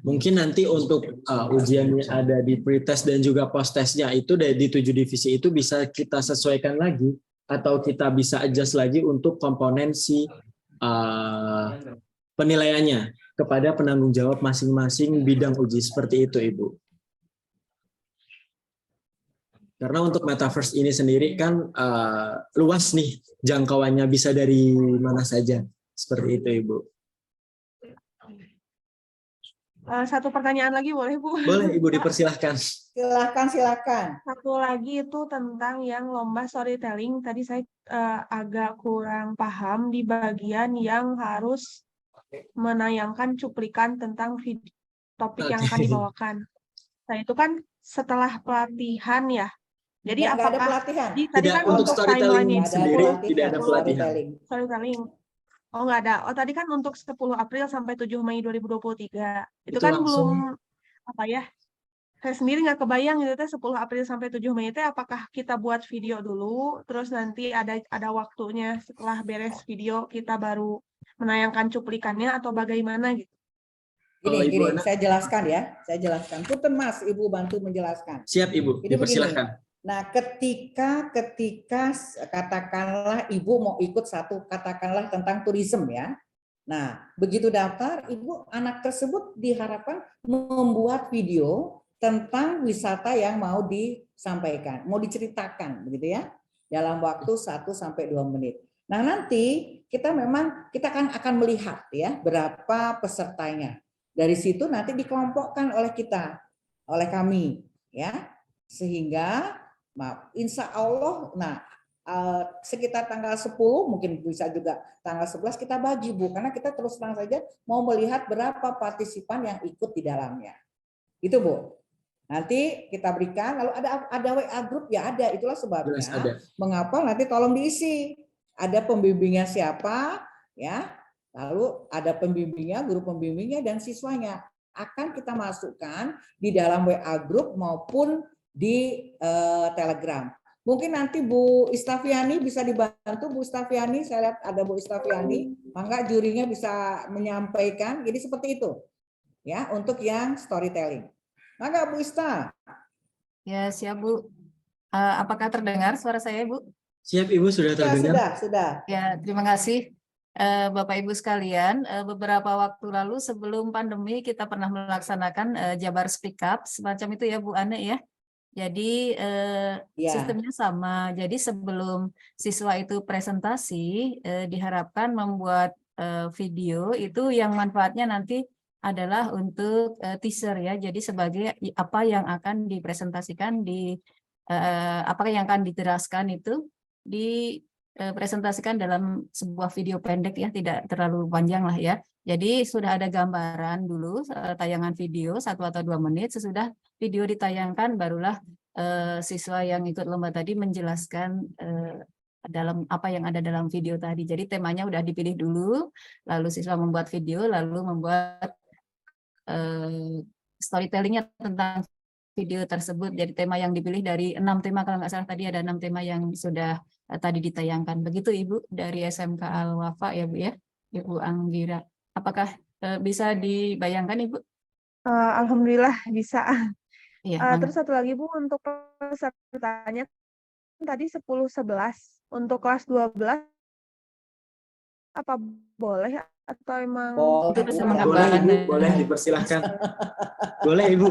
Mungkin nanti untuk ujiannya ada di pretest dan juga post-testnya itu di 7 divisi itu bisa kita sesuaikan lagi atau kita bisa adjust lagi untuk komponen si penilaiannya kepada penanggung jawab masing-masing bidang uji, seperti itu, Ibu. Karena untuk metaverse ini sendiri kan luas nih jangkauannya, bisa dari mana saja, seperti itu, Ibu. Satu pertanyaan lagi boleh, Bu? Boleh, Ibu, dipersilahkan. Silakan. Satu lagi itu tentang yang lomba storytelling. Tadi saya agak kurang paham di bagian yang harus menayangkan cuplikan tentang topik yang akan dibawakan. Nah, itu kan setelah pelatihan ya. Jadi Nggak ada apakah pelatihan. tadi kan untuk timeline-nya sendiri tidak ada pelatihan. Storytelling. Oh, nggak ada. Oh, tadi kan untuk 10 April sampai 7 Mei 2023. Itu kan langsung, belum apa ya? Saya sendiri nggak kebayang gitu teh 10 April sampai 7 Mei itu apakah kita buat video dulu, terus nanti ada waktunya setelah beres video kita baru menayangkan cuplikannya atau bagaimana gitu. Gini, saya jelaskan ya. Saya jelaskan. Punten Mas, Ibu bantu menjelaskan. Siap, Ibu. Jadi Dipersilahkan. begini. Nah, ketika katakanlah Ibu mau ikut satu, katakanlah tentang turisme ya. Nah, begitu daftar, Ibu anak tersebut diharapkan membuat video tentang wisata yang mau disampaikan, mau diceritakan begitu ya, dalam waktu 1 sampai 2 menit. Nah, nanti kita akan melihat ya berapa pesertanya. Dari situ nanti dikelompokkan oleh kita, oleh kami ya. Sehingga insya Allah sekitar tanggal 10 mungkin bisa juga tanggal 11 kita bagi, Bu, karena kita terus terang saja mau melihat berapa partisipan yang ikut di dalamnya. Itu, Bu. Nanti kita berikan, lalu ada WA grup ya, ada, itulah sebabnya mengapa nanti tolong diisi. Ada pembimbingnya siapa ya, lalu ada pembimbingnya, guru pembimbingnya dan siswanya akan kita masukkan di dalam WA grup maupun di Telegram. Mungkin nanti Bu Istafiani bisa dibantu, Bu Istafiani, saya lihat ada Bu Istafiani, maka jurinya bisa menyampaikan, jadi seperti itu ya untuk yang storytelling. Maka Bu Ista. Ya, siap, Bu. Apakah terdengar suara saya, Bu? Siap, Ibu, sudah terdengar. Sudah. Ya, terima kasih. Bapak Ibu sekalian, beberapa waktu lalu sebelum pandemi kita pernah melaksanakan Jabar Speak Up, semacam itu ya Bu Ane ya. Jadi sistemnya sama. Jadi sebelum siswa itu presentasi, diharapkan membuat video itu yang manfaatnya nanti adalah untuk teaser ya. Jadi sebagai apa yang akan dipresentasikan apa yang akan diteraskan itu dipresentasikan dalam sebuah video pendek ya, tidak terlalu panjang lah ya. Jadi sudah ada gambaran dulu, tayangan video 1 atau 2 menit, sesudah video ditayangkan barulah siswa yang ikut lomba tadi menjelaskan dalam apa yang ada dalam video tadi. Jadi temanya udah dipilih dulu, lalu siswa membuat video, lalu membuat storytellingnya tentang video tersebut. Jadi tema yang dipilih dari 6 tema, kalau nggak salah tadi ada 6 tema yang sudah tadi ditayangkan. Begitu Ibu dari SMK Al-Wafa ya Bu ya, Ibu Anggira. Apakah bisa dibayangkan Ibu? Alhamdulillah bisa. Iya, Terus satu lagi Bu, untuk pesertanya tadi 10-11. Untuk kelas 12 apa boleh atau emang Boleh Ibu, boleh dipersilahkan. Boleh Ibu.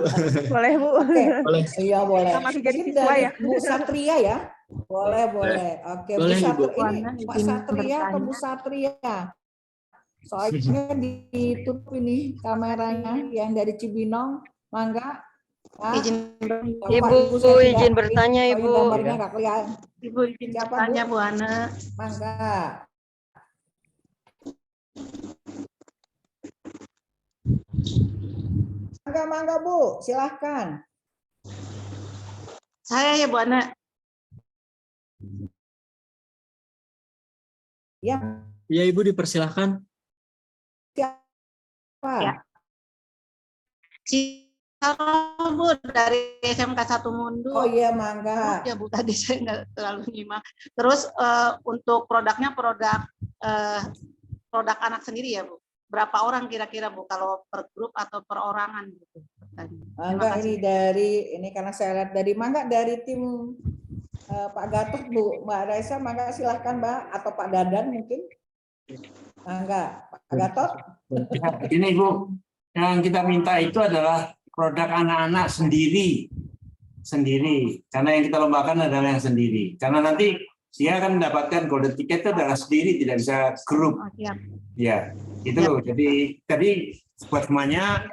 boleh Bu? Oke, Boleh. iya boleh. Masih jadi Mungkin siswa dari ya? Bu Satria ya? Boleh. Oke, Bu Boleh, Ibu. Satria. Ini Pak Satria atau Bu Satria? Soalnya ditutup ini kameranya yang dari Cibinong, mangga. Ibu izin bertanya Ibu. Gambarnya nggak kelihatan. Ibu izin bertanya Bu Ana. Mangga. Mangga Bu, silahkan. Saya ya Bu Ana. Ya. Ya Ibu dipersilahkan. Siapa? Ya. Halo Bu, dari SMK 1 Mundu. Oh iya, mangga. Ya Bu, tadi saya nggak terlalu nyimak. Terus untuk produknya produk anak sendiri ya Bu? Berapa orang kira-kira Bu, kalau per grup atau per orangan gitu? Mangga ini dari, ini karena saya lihat dari mangga dari tim Pak Gatot Bu, Mbak Raisa, mangga silahkan Mbak, atau Pak Dadan mungkin. Mangga, Pak Gatot. Ini Bu, yang kita minta itu adalah produk anak-anak sendiri, karena yang kita lombakan adalah yang sendiri. Karena nanti dia akan mendapatkan golden ticket itu adalah sendiri, tidak bisa grup. Ya, itu loh. Jadi tadi buat semuanya,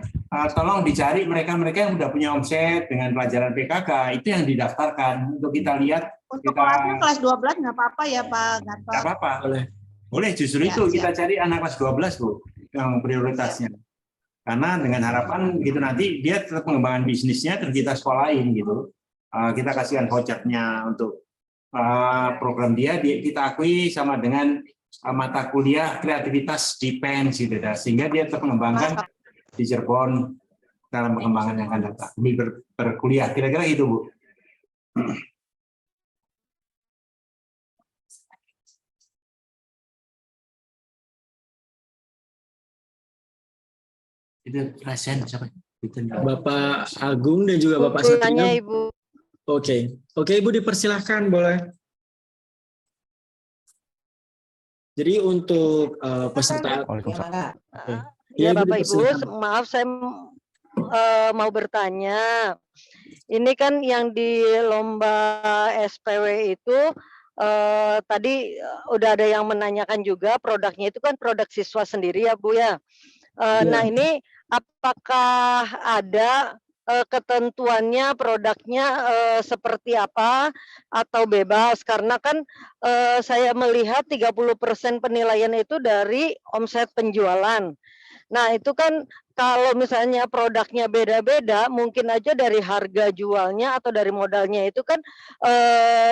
tolong dicari mereka-mereka yang sudah punya omset dengan pelajaran PKK, itu yang didaftarkan untuk kita lihat. Untuk kelasnya kelas 12 nggak apa-apa ya Pak Gatot? Nggak apa-apa, boleh justru Ya, itu kita cari anak kelas 12 Bu, yang prioritasnya. Karena dengan harapan gitu nanti dia tetap mengembangkan bisnisnya, terus kita sekolahin gitu. Kita kasihkan vouchernya untuk program dia kita akui sama dengan mata kuliah kreativitas di PENS gitu, sehingga dia tetap mengembangkan di Cirebon dalam pengembangan yang akan datang. Ini berkuliah, kira-kira gitu Bu. Itu present siapa? Bapak Agung dan juga Bapak Satria. Ibu. Oke, Ibu dipersilahkan, boleh. Jadi untuk peserta. Ya Bapak Ibu, maaf saya mau bertanya. Ini kan yang di lomba SPW itu tadi udah ada yang menanyakan juga, produknya itu kan produk siswa sendiri ya Bu ya. Nah ini apakah ada ketentuannya produknya seperti apa atau bebas, karena kan saya melihat 30% penilaian itu dari omset penjualan. Nah itu kan kalau misalnya produknya beda-beda, mungkin aja dari harga jualnya atau dari modalnya itu kan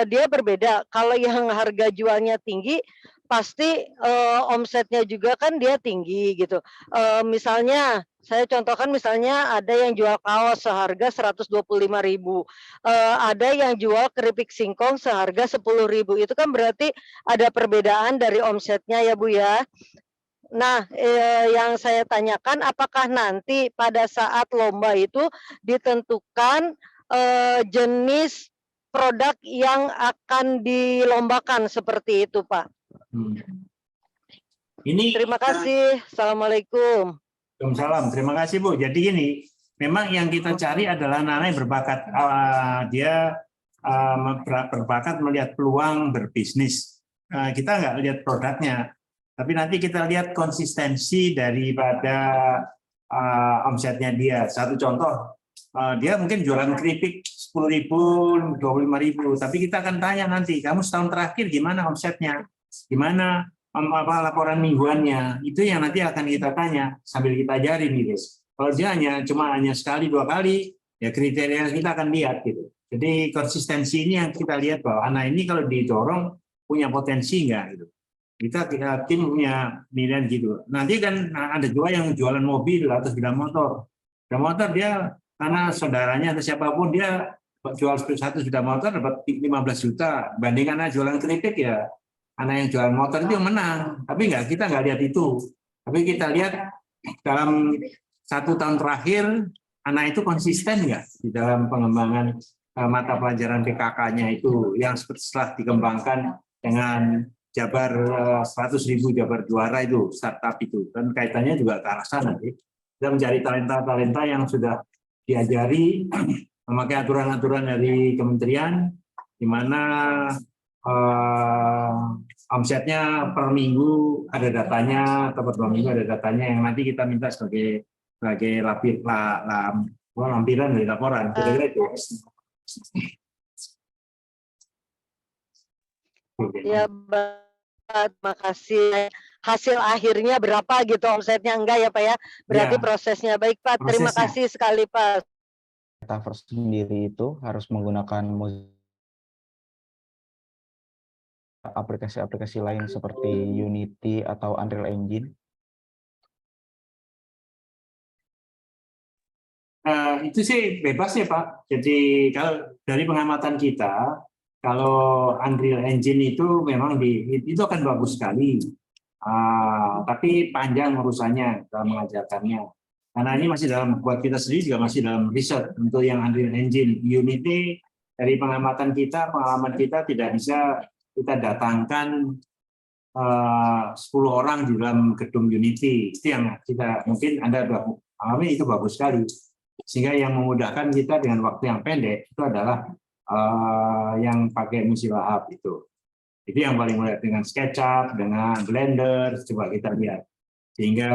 dia berbeda. Kalau yang harga jualnya tinggi, pasti omsetnya juga kan dia tinggi gitu. Misalnya saya contohkan, misalnya ada yang jual kaos seharga 125.000, ada yang jual keripik singkong seharga 10.000. Itu kan berarti ada perbedaan dari omsetnya ya Bu ya. Nah, yang saya tanyakan, apakah nanti pada saat lomba itu ditentukan jenis produk yang akan dilombakan seperti itu, Pak? Ini terima kasih. Assalamualaikum. Waalaikumsalam. Terima kasih Bu. Jadi gini, memang yang kita cari adalah anak-anak yang berbakat. Dia berbakat melihat peluang berbisnis. Kita nggak lihat produknya, tapi nanti kita lihat konsistensi daripada omsetnya dia. Satu contoh, dia mungkin jualan keripik 10.000, 25.000, tapi kita akan tanya nanti, kamu setahun terakhir gimana omsetnya, gimana laporan mingguannya, itu yang nanti akan kita tanya sambil kita ajarin gitu. Kalau dia hanya sekali 2 kali, ya kriteria kita akan lihat gitu. Jadi konsistensi ini yang kita lihat bahwa anak ini kalau didorong punya potensi enggak gitu. Kita tim punya nilai gitu. Nanti kan ada juga yang jualan mobil atau sepeda motor. Sepeda motor dia karena saudaranya atau siapapun dia jual satu sepeda motor dapat 15 juta. Bandingkan anak jualan keripik ya anak yang jualan motor itu yang menang. Tapi kita nggak lihat itu. Tapi kita lihat dalam 1 tahun terakhir anak itu konsisten nggak di dalam pengembangan mata pelajaran PKK-nya itu yang setelah dikembangkan dengan Jabar 100.000 Jabar juara itu startup itu kan kaitannya juga ke arah sana. Kita mencari talenta-talenta yang sudah diajari memakai aturan-aturan dari kementerian di mana omsetnya per minggu ada datanya atau per 2 minggu ada datanya yang nanti kita minta sebagai lampiran dari laporan. Kira-kira itu. Ya, terima kasih. Hasil akhirnya berapa gitu omsetnya enggak ya Pak ya? Berarti Ya. prosesnya baik Pak. Terima kasih sekali Pak. Metaverse sendiri itu harus menggunakan aplikasi-aplikasi lain seperti Unity atau Unreal Engine. Itu sih bebas ya Pak. Jadi kalau dari pengamatan kita, kalau Unreal Engine itu memang itu akan bagus sekali. Tapi panjang urusannya dalam mengajarkannya. Karena ini masih buat kita sendiri juga masih dalam riset untuk yang Unreal Engine. Unity dari pengalaman kita tidak bisa kita datangkan 10 orang di dalam gedung Unity. Itu yang kita mungkin Anda alami, itu bagus sekali. Sehingga yang memudahkan kita dengan waktu yang pendek itu adalah yang pakai Mozilla Hub itu. Itu yang paling mudah dengan SketchUp, dengan Blender, coba kita lihat. Sehingga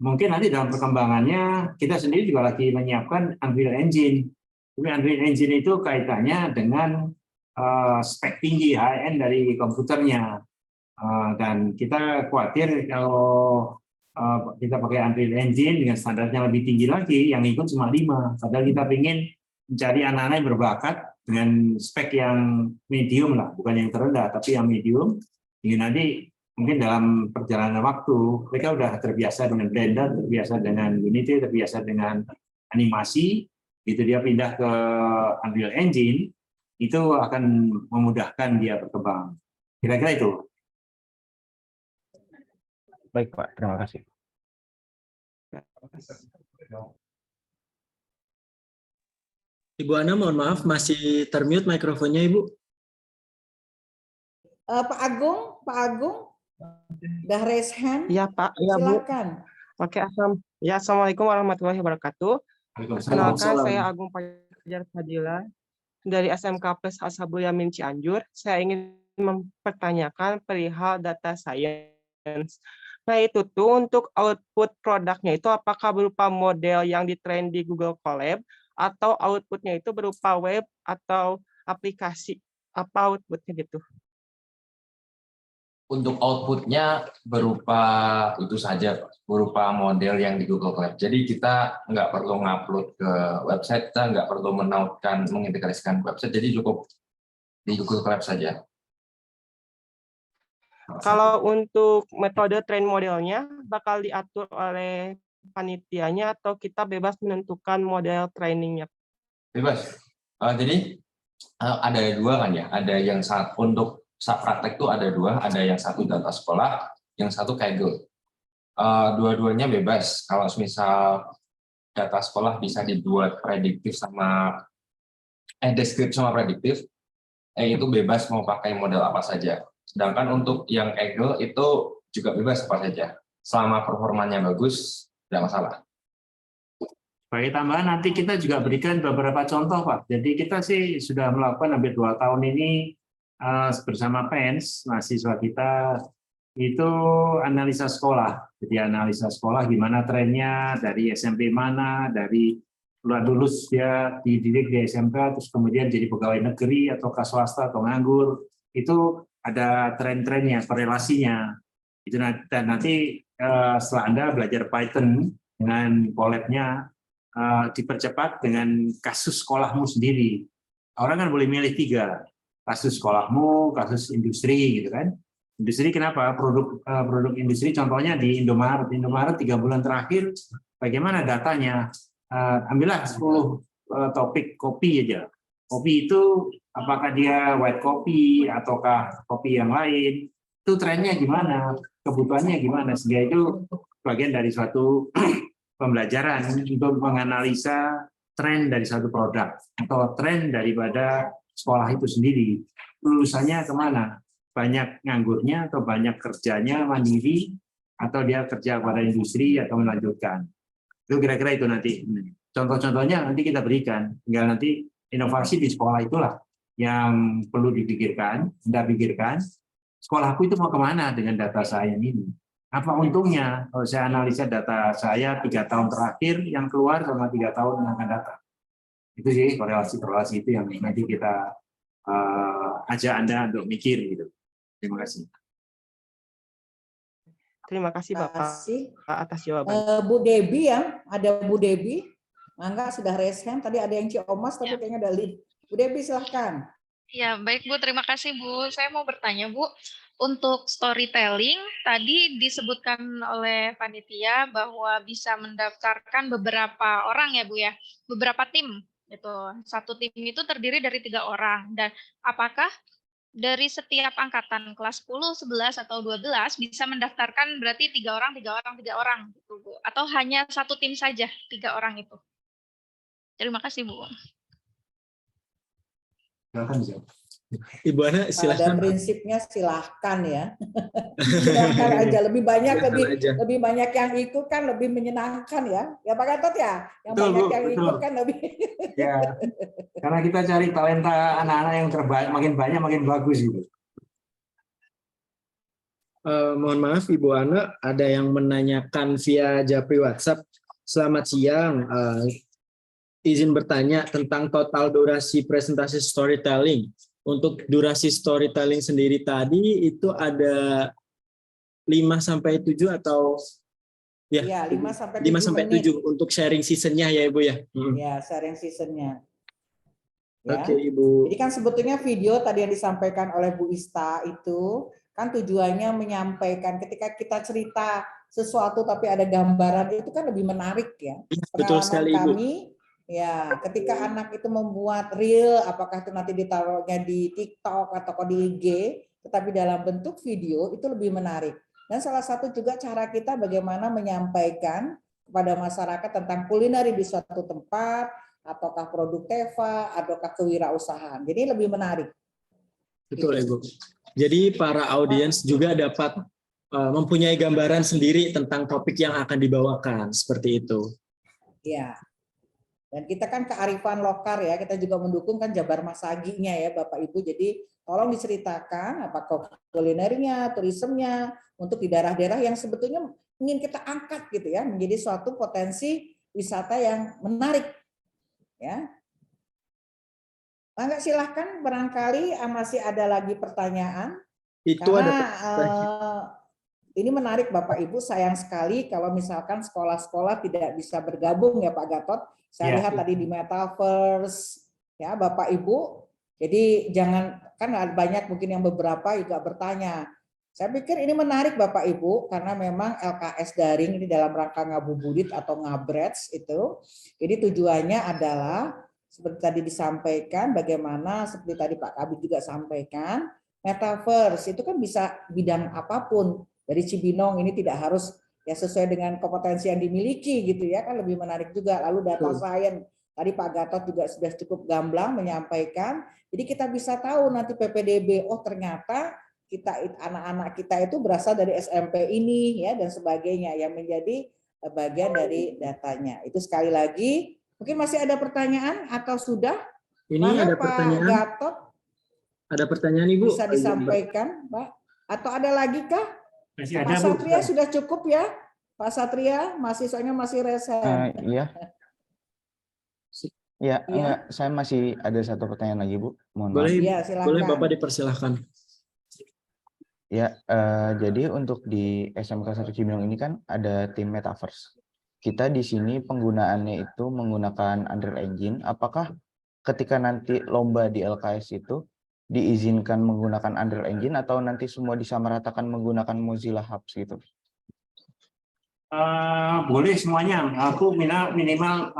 mungkin nanti dalam perkembangannya kita sendiri juga lagi menyiapkan Unreal Engine. Tapi Unreal Engine itu kaitannya dengan spek tinggi high-end dari komputernya. Dan kita khawatir kalau kita pakai Unreal Engine dengan standarnya lebih tinggi lagi, yang ikut cuma 5. Padahal kita ingin mencari anak-anak yang berbakat dengan spek yang medium lah, bukan yang terendah, tapi yang medium. Hingga nanti mungkin dalam perjalanan waktu mereka udah terbiasa dengan Blender, terbiasa dengan Unity, terbiasa dengan animasi, itu dia pindah ke Unreal Engine, itu akan memudahkan dia berkembang. Kira-kira itu. Baik Pak, terima kasih. Ibu Ana, mohon maaf, masih termute mikrofonnya Ibu. Pak Agung, udah raise hand? Iya Pak, iya Bu. Silakan. Oke, Assalamualaikum warahmatullahi wabarakatuh. Perkenalkan, saya Agung Fajar Fadila dari SMK Plus Ashabul Yamin Cianjur. Saya ingin mempertanyakan perihal data science. Nah itu tuh untuk output produknya itu apakah berupa model yang ditrain di Google Colab atau outputnya itu berupa web atau aplikasi? Apa outputnya gitu? Untuk outputnya berupa itu saja, berupa model yang di Google Colab. Jadi kita nggak perlu ngupload ke website, kita nggak perlu mengintegrasikan website, jadi cukup di Google Colab saja. Kalau untuk metode train modelnya bakal diatur oleh panitianya atau kita bebas menentukan model trainingnya? Bebas. Jadi ada 2 kan ya. Ada yang untuk praktek itu ada 2. Ada yang satu data sekolah, yang satu Kaggle. Dua-duanya bebas. Kalau misal data sekolah bisa dibuat prediktif sama deskriptif sama prediktif, itu bebas mau pakai model apa saja. Sedangkan untuk yang Kaggle itu juga bebas apa saja. Selama performanya bagus, tidak masalah. Sebagai tambahan nanti kita juga berikan beberapa contoh, Pak. Jadi kita sih sudah melakukan hampir 2 tahun ini bersama PENS, mahasiswa kita itu analisa sekolah. Jadi analisa sekolah gimana trennya, dari SMP mana, dari lulus dia dididik di SMK, terus kemudian jadi pegawai negeri atau swasta atau nganggur. Itu ada tren-trennya, korelasinya. Itu dan nanti setelah Anda belajar Python dengan collab-nya, dipercepat dengan kasus sekolahmu sendiri. Orang kan boleh milih 3, kasus sekolahmu, kasus industri, gitu kan? Industri kenapa? Produk industri contohnya di Indomaret. Indomaret 3 bulan terakhir, bagaimana datanya? Ambillah 10 topik kopi aja. Kopi itu apakah dia white kopi ataukah kopi yang lain? Itu trennya gimana? Kebutuhannya gimana? Sehingga itu bagian dari suatu pembelajaran untuk menganalisa tren dari satu produk atau tren daripada sekolah itu sendiri. Lulusannya kemana? Banyak nganggurnya atau banyak kerjanya mandiri atau dia kerja pada industri atau melanjutkan. Itu kira-kira itu nanti. Contoh-contohnya nanti kita berikan. Tinggal nanti inovasi di sekolah itulah yang perlu dipikirkan, Anda pikirkan. Sekolahku itu mau kemana dengan data saya ini? Apa untungnya kalau saya analisa data saya 3 tahun terakhir yang keluar sama 3 tahun yang akan datang? Itu sih korelasi-korelasi itu yang nanti kita ajak Anda untuk mikir gitu. Terima kasih. Terima kasih Bapak atas jawaban. Bu Debi ya, ada Bu Debi. Mangga sudah raise hand. Tadi ada yang Ciomas tapi kayaknya udah lead. Bu Debi silahkan. Ya, baik Bu, terima kasih Bu. Saya mau bertanya Bu, untuk storytelling tadi disebutkan oleh panitia bahwa bisa mendaftarkan beberapa orang ya Bu ya, beberapa tim itu. Satu tim itu terdiri dari 3 orang. Dan apakah dari setiap angkatan kelas 10, 11 atau 12 bisa mendaftarkan berarti 3 orang gitu Bu, atau hanya satu tim saja 3 orang itu? Terima kasih Bu. Ibu Ana silahkan. Pada prinsipnya silahkan ya. Silahkan aja, lebih banyak yang ikut kan lebih menyenangkan ya. Ya Pak Gatot ya, yang Betul, banyak Bu, yang betul. ikut kan lebih. Ya, karena kita cari talenta anak-anak yang terbaik, makin banyak makin bagus gitu. Mohon maaf Ibu Ana, ada yang menanyakan via Japri WhatsApp. Selamat siang. Izin bertanya tentang total durasi presentasi storytelling. Untuk durasi storytelling sendiri tadi itu ada 5-7 atau ya 5-7 untuk sharing seasonnya ya Ibu ya. Ya, sharing seasonnya. Ya. Oke Ibu. Jadi kan sebetulnya video tadi yang disampaikan oleh Bu Ista itu kan tujuannya menyampaikan ketika kita cerita sesuatu tapi ada gambaran itu kan lebih menarik ya. Betul sekali Ibu. Kami ya, ketika anak itu membuat reel, apakah itu nanti ditaruhnya di TikTok atau di IG, tetapi dalam bentuk video itu lebih menarik. Dan salah satu juga cara kita bagaimana menyampaikan kepada masyarakat tentang kulineri di suatu tempat, ataukah produk Teva, ataukah kewirausahaan. Jadi lebih menarik. Betul Ibu. Jadi para audiens juga dapat mempunyai gambaran sendiri tentang topik yang akan dibawakan, seperti itu. Ya. Dan kita kan kearifan lokal ya, kita juga mendukung kan Jabar Masaginya ya Bapak Ibu. Jadi tolong diceritakan apakah kulinernya, turismenya untuk di daerah-daerah yang sebetulnya ingin kita angkat gitu ya, menjadi suatu potensi wisata yang menarik. Ya. Mangga silahkan, barangkali masih ada lagi pertanyaan. Itu karena ini menarik Bapak Ibu, sayang sekali kalau misalkan sekolah-sekolah tidak bisa bergabung ya Pak Gatot. Saya lihat tadi di Metaverse ya Bapak Ibu. Jadi jangan, kan banyak mungkin yang beberapa juga bertanya. Saya pikir ini menarik Bapak Ibu karena memang LKS daring ini dalam rangka ngabuburit atau ngabrets itu. Jadi tujuannya adalah seperti tadi disampaikan bagaimana seperti tadi Pak Kabit juga sampaikan, Metaverse itu kan bisa bidang apapun. Dari Cibinong ini tidak harus ya sesuai dengan kompetensi yang dimiliki gitu ya, kan lebih menarik juga. Lalu data science tadi Pak Gatot juga sudah cukup gamblang menyampaikan. Jadi kita bisa tahu nanti PPDB, oh ternyata kita anak-anak kita itu berasal dari SMP ini ya dan sebagainya, yang menjadi bagian dari datanya. Itu sekali lagi. Mungkin masih ada pertanyaan atau sudah? Ini Maka ada Pak pertanyaan. Gatot Ada pertanyaan Ibu. bisa disampaikan, Pak. Atau ada lagi kah? Masih Pak ada, Bu. Satria sudah cukup ya? Pak Satria, mahasiswanya masih resen. Iya. Ya, enggak, saya masih ada satu pertanyaan lagi, Bu. Mohon maaf. Boleh, Iya, silakan. boleh Bapak dipersilahkan. Ya, jadi untuk di SMK 1 Cibinong ini kan ada tim Metaverse. Kita di sini penggunaannya itu menggunakan Unreal Engine. Apakah ketika nanti lomba di LKS itu diizinkan menggunakan Unreal Engine atau nanti semua disamaratakan menggunakan Mozilla Hubs gitu? Boleh semuanya. Aku minimal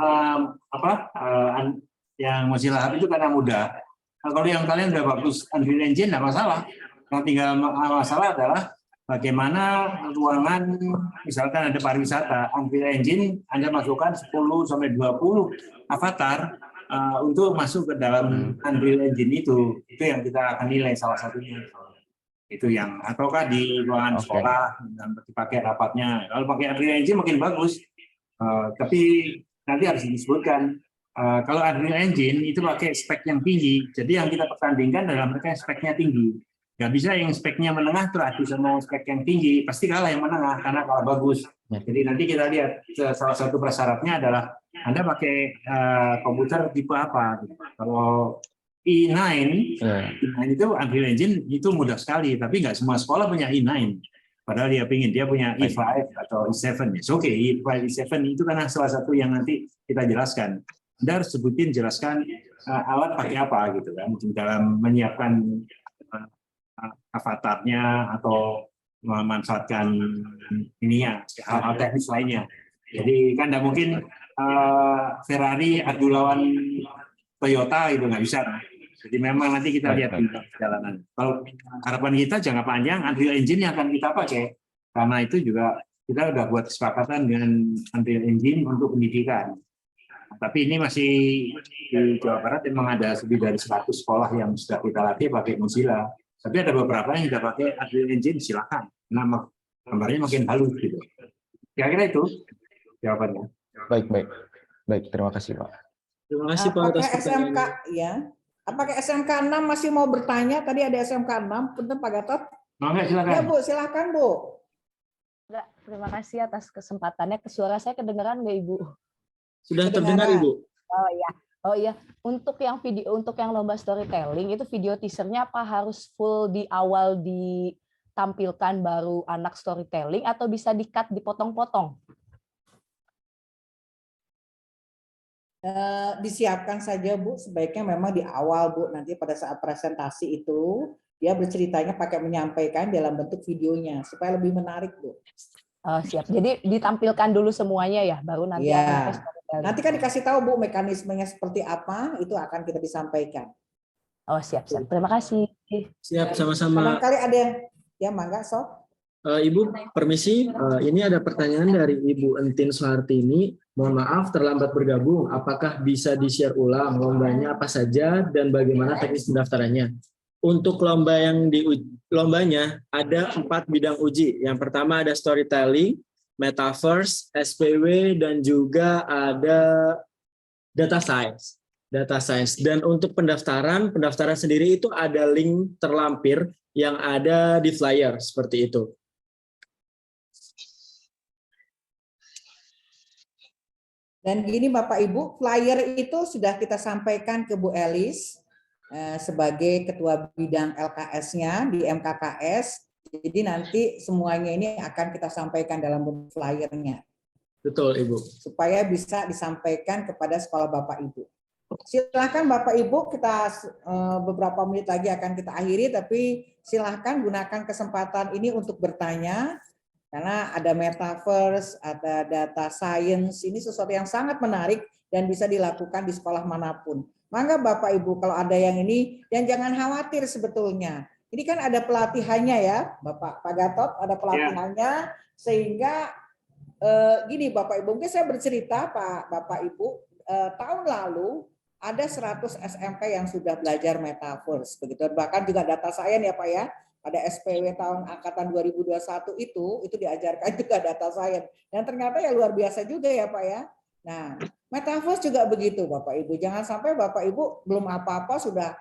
yang Mozilla Hub itu karena mudah. Nah, kalau yang kalian udah bagus Unreal Engine nggak masalah. Yang tinggal masalah adalah bagaimana ruangan, misalkan ada pariwisata, Unreal Engine Anda masukkan 10 sampai 20 avatar untuk masuk ke dalam Unreal Engine itu yang kita akan nilai salah satunya. Itu yang, ataukah di ruangan sekolah dan dipakai rapatnya. Kalau pakai Unreal Engine makin bagus, tapi nanti harus disebutkan kalau Unreal Engine itu pakai spek yang tinggi. Jadi yang kita pertandingkan dalam mereka speknya tinggi. Nggak bisa yang speknya menengah teradu sama spek yang tinggi, pasti kalah yang menengah karena kalah bagus. Jadi nanti kita lihat salah satu prasyaratnya adalah Anda pakai komputer tipe apa. Kalau i9 itu Unreal Engine itu mudah sekali, tapi nggak semua sekolah punya i9. Padahal dia punya i5 atau i7. Oke, i5, i7 itu karena salah satu yang nanti kita jelaskan. Anda harus jelaskan alat pakai apa gitu kan, dalam menyiapkan avatarnya atau memanfaatkan ininya, hal-hal teknis lainnya. Jadi kan tidak mungkin Ferrari adu lawan Toyota itu nggak bisa. Jadi memang nanti kita lihat di perjalanan. Kalau harapan kita jangka panjang Unreal Engine yang akan kita pakai, karena itu juga kita sudah buat kesepakatan dengan Unreal Engine untuk pendidikan. Tapi ini masih di Jawa Barat memang ada lebih dari 100 sekolah yang sudah kita latih pakai Mozilla. Tapi ada beberapa yang tidak pakai Unreal Engine, silakan. Nama gambarnya makin halus gitu. Kira-kira itu jawabannya. Baik. Terima kasih, Pak. Terima kasih Pak atas pertanyaannya. SMK ya. Apakah SMK 6 masih mau bertanya? Tadi ada SMK 6, punten Pak Gatot. Silakan. Ya Bu, silakan Bu. Enggak, terima kasih atas kesempatannya. Suara saya kedengaran nggak Ibu? Sudah terdengar Ibu. Oh iya, untuk yang video, untuk yang lomba storytelling itu video teasernya apa harus full di awal ditampilkan baru anak storytelling atau bisa di-cut dipotong-potong? Disiapkan saja Bu, sebaiknya memang di awal Bu, nanti pada saat presentasi itu dia berceritanya pakai menyampaikan dalam bentuk videonya supaya lebih menarik Bu. Oh, siap. Jadi ditampilkan dulu semuanya ya, baru nanti ya. storytelling. Nanti kan dikasih tahu Bu mekanismenya seperti apa, itu akan kita disampaikan. Oh, siap. Terima kasih. Siap, sama-sama. Barangkali ada yang ya mangga sok. Ibu, permisi, ini ada pertanyaan dari Ibu Entin Soehartini. Mohon maaf terlambat bergabung. Apakah bisa di-share ulang lombanya apa saja dan bagaimana teknis pendaftarannya? Untuk lomba yang lombanya ada 4 bidang uji. Yang pertama ada storytelling, Metaverse, SPW, dan juga ada data science. Dan untuk pendaftaran sendiri itu ada link terlampir yang ada di flyer seperti itu. Dan gini Bapak Ibu, flyer itu sudah kita sampaikan ke Bu Elis sebagai ketua bidang LKS-nya di MKKS. Jadi nanti semuanya ini akan kita sampaikan dalam bentuk flyernya. Betul, Ibu. Supaya bisa disampaikan kepada sekolah Bapak Ibu. Silakan Bapak Ibu, kita beberapa menit lagi akan kita akhiri, tapi silakan gunakan kesempatan ini untuk bertanya. Karena ada Metaverse, ada data science, ini sesuatu yang sangat menarik dan bisa dilakukan di sekolah manapun. Mangga Bapak Ibu kalau ada yang ini, dan jangan khawatir sebetulnya. Ini kan ada pelatihannya ya, Pak Gatot, ada pelatihannya, sehingga gini Bapak Ibu, mungkin saya bercerita Bapak Ibu, tahun lalu ada 100 SMK yang sudah belajar Metaverse, begitu. Bahkan juga data science ya Pak ya, ada SPW tahun angkatan 2021 itu diajarkan juga data science. Dan ternyata ya luar biasa juga ya Pak ya. Nah, metaverse juga begitu Bapak Ibu. Jangan sampai Bapak Ibu belum apa-apa sudah,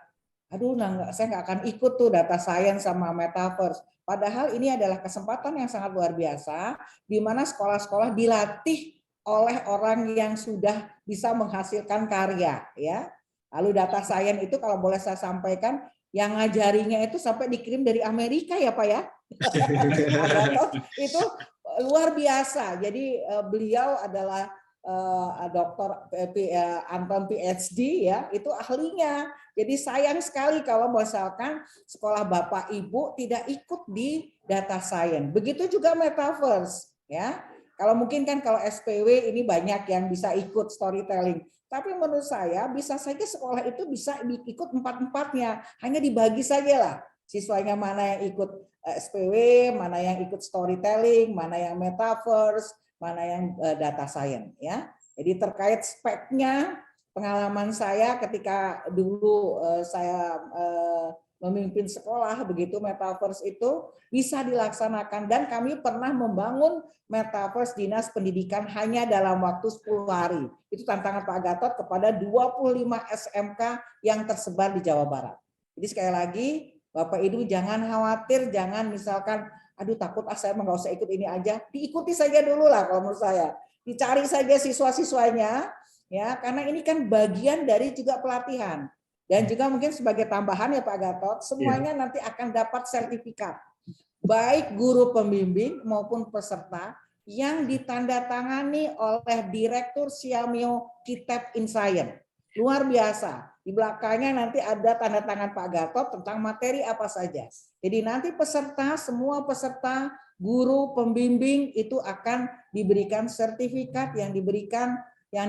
aduh saya nggak akan ikut tuh data science sama metaverse. Padahal ini adalah kesempatan yang sangat luar biasa, di mana sekolah-sekolah dilatih oleh orang yang sudah bisa menghasilkan karya. Ya. Lalu data science itu kalau boleh saya sampaikan, yang ngajarinya itu sampai dikirim dari Amerika ya Pak ya. Itu luar biasa. Jadi beliau adalah Dr. Anton PhD ya, itu ahlinya. Jadi sayang sekali kalau misalkan sekolah Bapak Ibu tidak ikut di data science. Begitu juga metaverse ya. Kalau mungkin kan kalau SPW ini banyak yang bisa ikut storytelling. Tapi menurut saya bisa saja sekolah itu bisa ikut empat-empatnya. Hanya dibagi saja lah. Siswanya mana yang ikut SPW, mana yang ikut storytelling, mana yang metaverse, mana yang data science ya. Jadi terkait speknya, pengalaman saya ketika dulu saya memimpin sekolah begitu metaverse itu bisa dilaksanakan, dan kami pernah membangun metaverse dinas pendidikan hanya dalam waktu 10 hari. Itu tantangan Pak Gatot kepada 25 SMK yang tersebar di Jawa Barat. Jadi sekali lagi Bapak Ibu jangan khawatir, jangan misalkan aduh takut saya nggak usah ikut ini aja, diikuti saja dulu lah kalau menurut saya. Dicari saja siswa-siswanya ya, karena ini kan bagian dari juga pelatihan. Dan juga mungkin sebagai tambahan ya Pak Gatot, semuanya nanti akan dapat sertifikat. Baik guru pembimbing maupun peserta yang ditandatangani oleh Direktur Siamio Kitab in Science. Luar biasa. Di belakangnya nanti ada tanda tangan Pak Gatot tentang materi apa saja. Jadi nanti peserta, semua peserta, guru, pembimbing itu akan diberikan sertifikat yang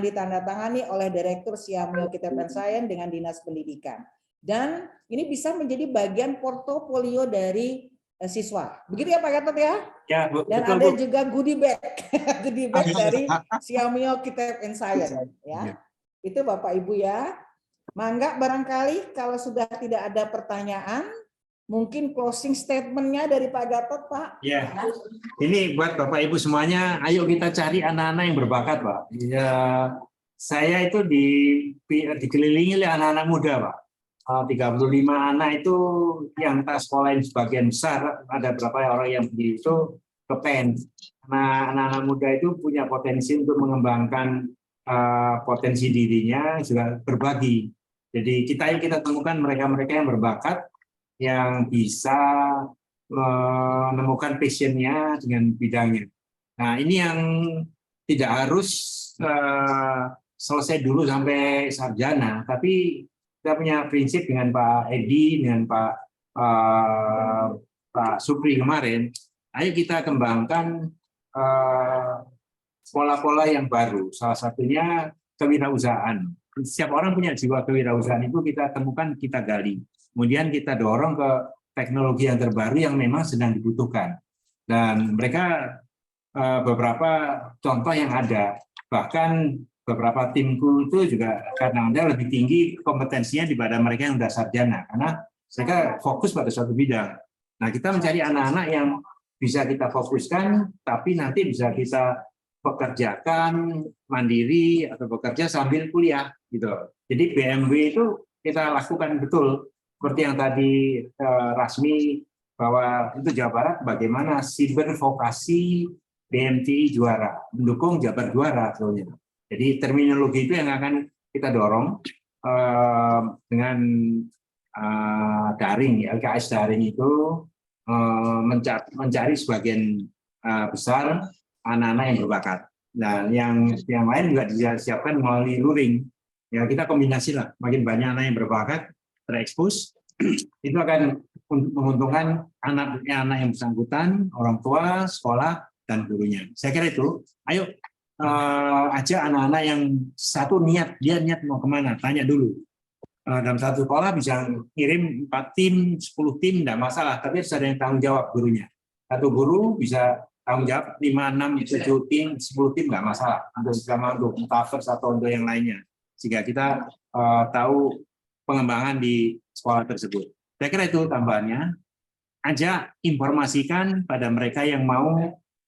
ditandatangani oleh Direktur Siamio Kitab in Science dengan Dinas Pendidikan. Dan ini bisa menjadi bagian portofolio dari siswa. Begitu ya Pak Gatot ya? Ya, dan betul, ada Bu. juga goodie bag, goodie bag dari Siamio Kitab in Science ya. Itu Bapak Ibu ya. Mangga barangkali kalau sudah tidak ada pertanyaan, mungkin closing statement-nya dari Pak Gatot, Pak. Ya, ini buat Bapak Ibu semuanya, ayo kita cari anak-anak yang berbakat, Pak. Ya, saya itu dikelilingi oleh anak-anak muda, Pak. 35 anak itu yang tak sekolahin sebagian besar, ada beberapa orang yang itu ke PEN. Nah, anak-anak muda itu punya potensi untuk mengembangkan potensi dirinya, juga berbagi. Jadi kita temukan mereka-mereka yang berbakat, yang bisa menemukan passion-nya dengan bidangnya. Nah, ini yang tidak harus selesai dulu sampai sarjana, tapi kita punya prinsip dengan Pak Edi, dengan Pak Supri kemarin, ayo kita kembangkan pola-pola yang baru. Salah satunya kewirausahaan. Setiap orang punya jiwa kewirausahaan, itu kita temukan, kita gali. Kemudian kita dorong ke teknologi yang terbaru yang memang sedang dibutuhkan. Dan mereka beberapa contoh yang ada, bahkan beberapa timku itu juga kadang-kadang lebih tinggi kompetensinya daripada mereka yang sudah sarjana, karena mereka fokus pada suatu bidang. Nah, kita mencari anak-anak yang bisa kita fokuskan, tapi nanti bisa kita pekerjakan mandiri atau bekerja sambil kuliah, gitu. Jadi BMW itu kita lakukan betul. Seperti yang tadi Rasmi, bahwa itu Jawa Barat bagaimana siber vokasi BMTI juara, mendukung Jabar juara sebenarnya. Jadi terminologi itu yang akan kita dorong dengan daring, LKS daring itu mencari sebagian besar anak-anak yang berbakat. Nah, yang lain juga disiapkan melalui luring. Ya, kita kombinasi lah, makin banyak anak yang berbakat terekspos, itu akan menguntungkan anak yang bersangkutan, orang tua, sekolah, dan gurunya. Saya kira itu. Ayo ajak anak-anak yang satu niat, dia niat mau kemana, tanya dulu. Dalam satu sekolah bisa kirim 4 tim, 10 tim, tidak masalah, tapi harus ada yang tanggung jawab gurunya. Satu guru bisa tanggung jawab 5, 6, 7 tim, 10 tim, nggak masalah. Untuk metaverse atau untuk yang lainnya. Sehingga kita tahu pengembangan di sekolah tersebut. Saya kira itu tambahannya. ajak informasikan pada mereka yang mau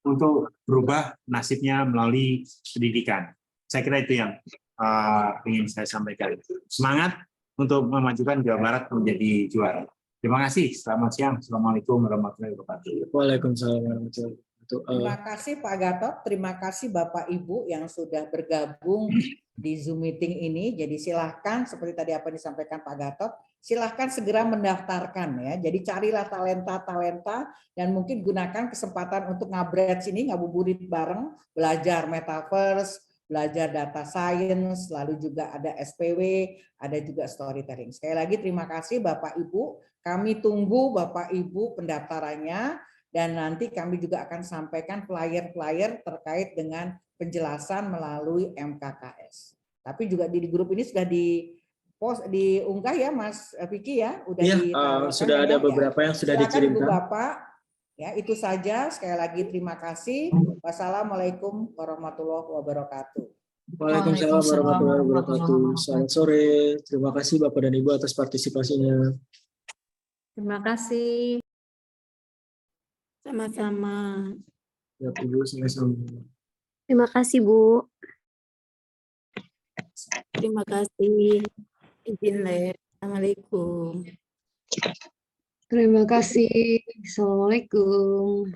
untuk berubah nasibnya melalui pendidikan. Saya kira itu yang ingin saya sampaikan. Semangat untuk memajukan Jawa Barat menjadi juara. Terima kasih. Selamat siang. Assalamualaikum warahmatullahi wabarakatuh. Waalaikumsalam warahmatullahi wabarakatuh. Terima kasih Pak Gatot, terima kasih Bapak Ibu yang sudah bergabung di Zoom meeting ini. Jadi silahkan seperti tadi apa disampaikan Pak Gatot, silahkan segera mendaftarkan ya. Jadi carilah talenta-talenta dan mungkin gunakan kesempatan untuk ngabret sini, ngabuburit bareng, belajar metaverse, belajar data science, lalu juga ada SPW, ada juga storytelling. Sekali lagi terima kasih Bapak Ibu. Kami tunggu Bapak Ibu pendaftarannya. Dan nanti kami juga akan sampaikan flyer-flyer terkait dengan penjelasan melalui MKKS. Tapi juga di grup ini sudah diunggah ya Mas Vicky ya, udah sudah ada beberapa yang sudah dikirimkan. Bapak, ya itu saja. Sekali lagi terima kasih. Wassalamualaikum warahmatullahi wabarakatuh. Waalaikumsalam warahmatullahi wabarakatuh. Selamat sore. Terima kasih Bapak dan Ibu atas partisipasinya. Terima kasih. Sama-sama. Ya, Ibu, sama-sama. Terima kasih, Bu. Terima kasih. Izin live. Assalamualaikum. Terima kasih. Assalamualaikum.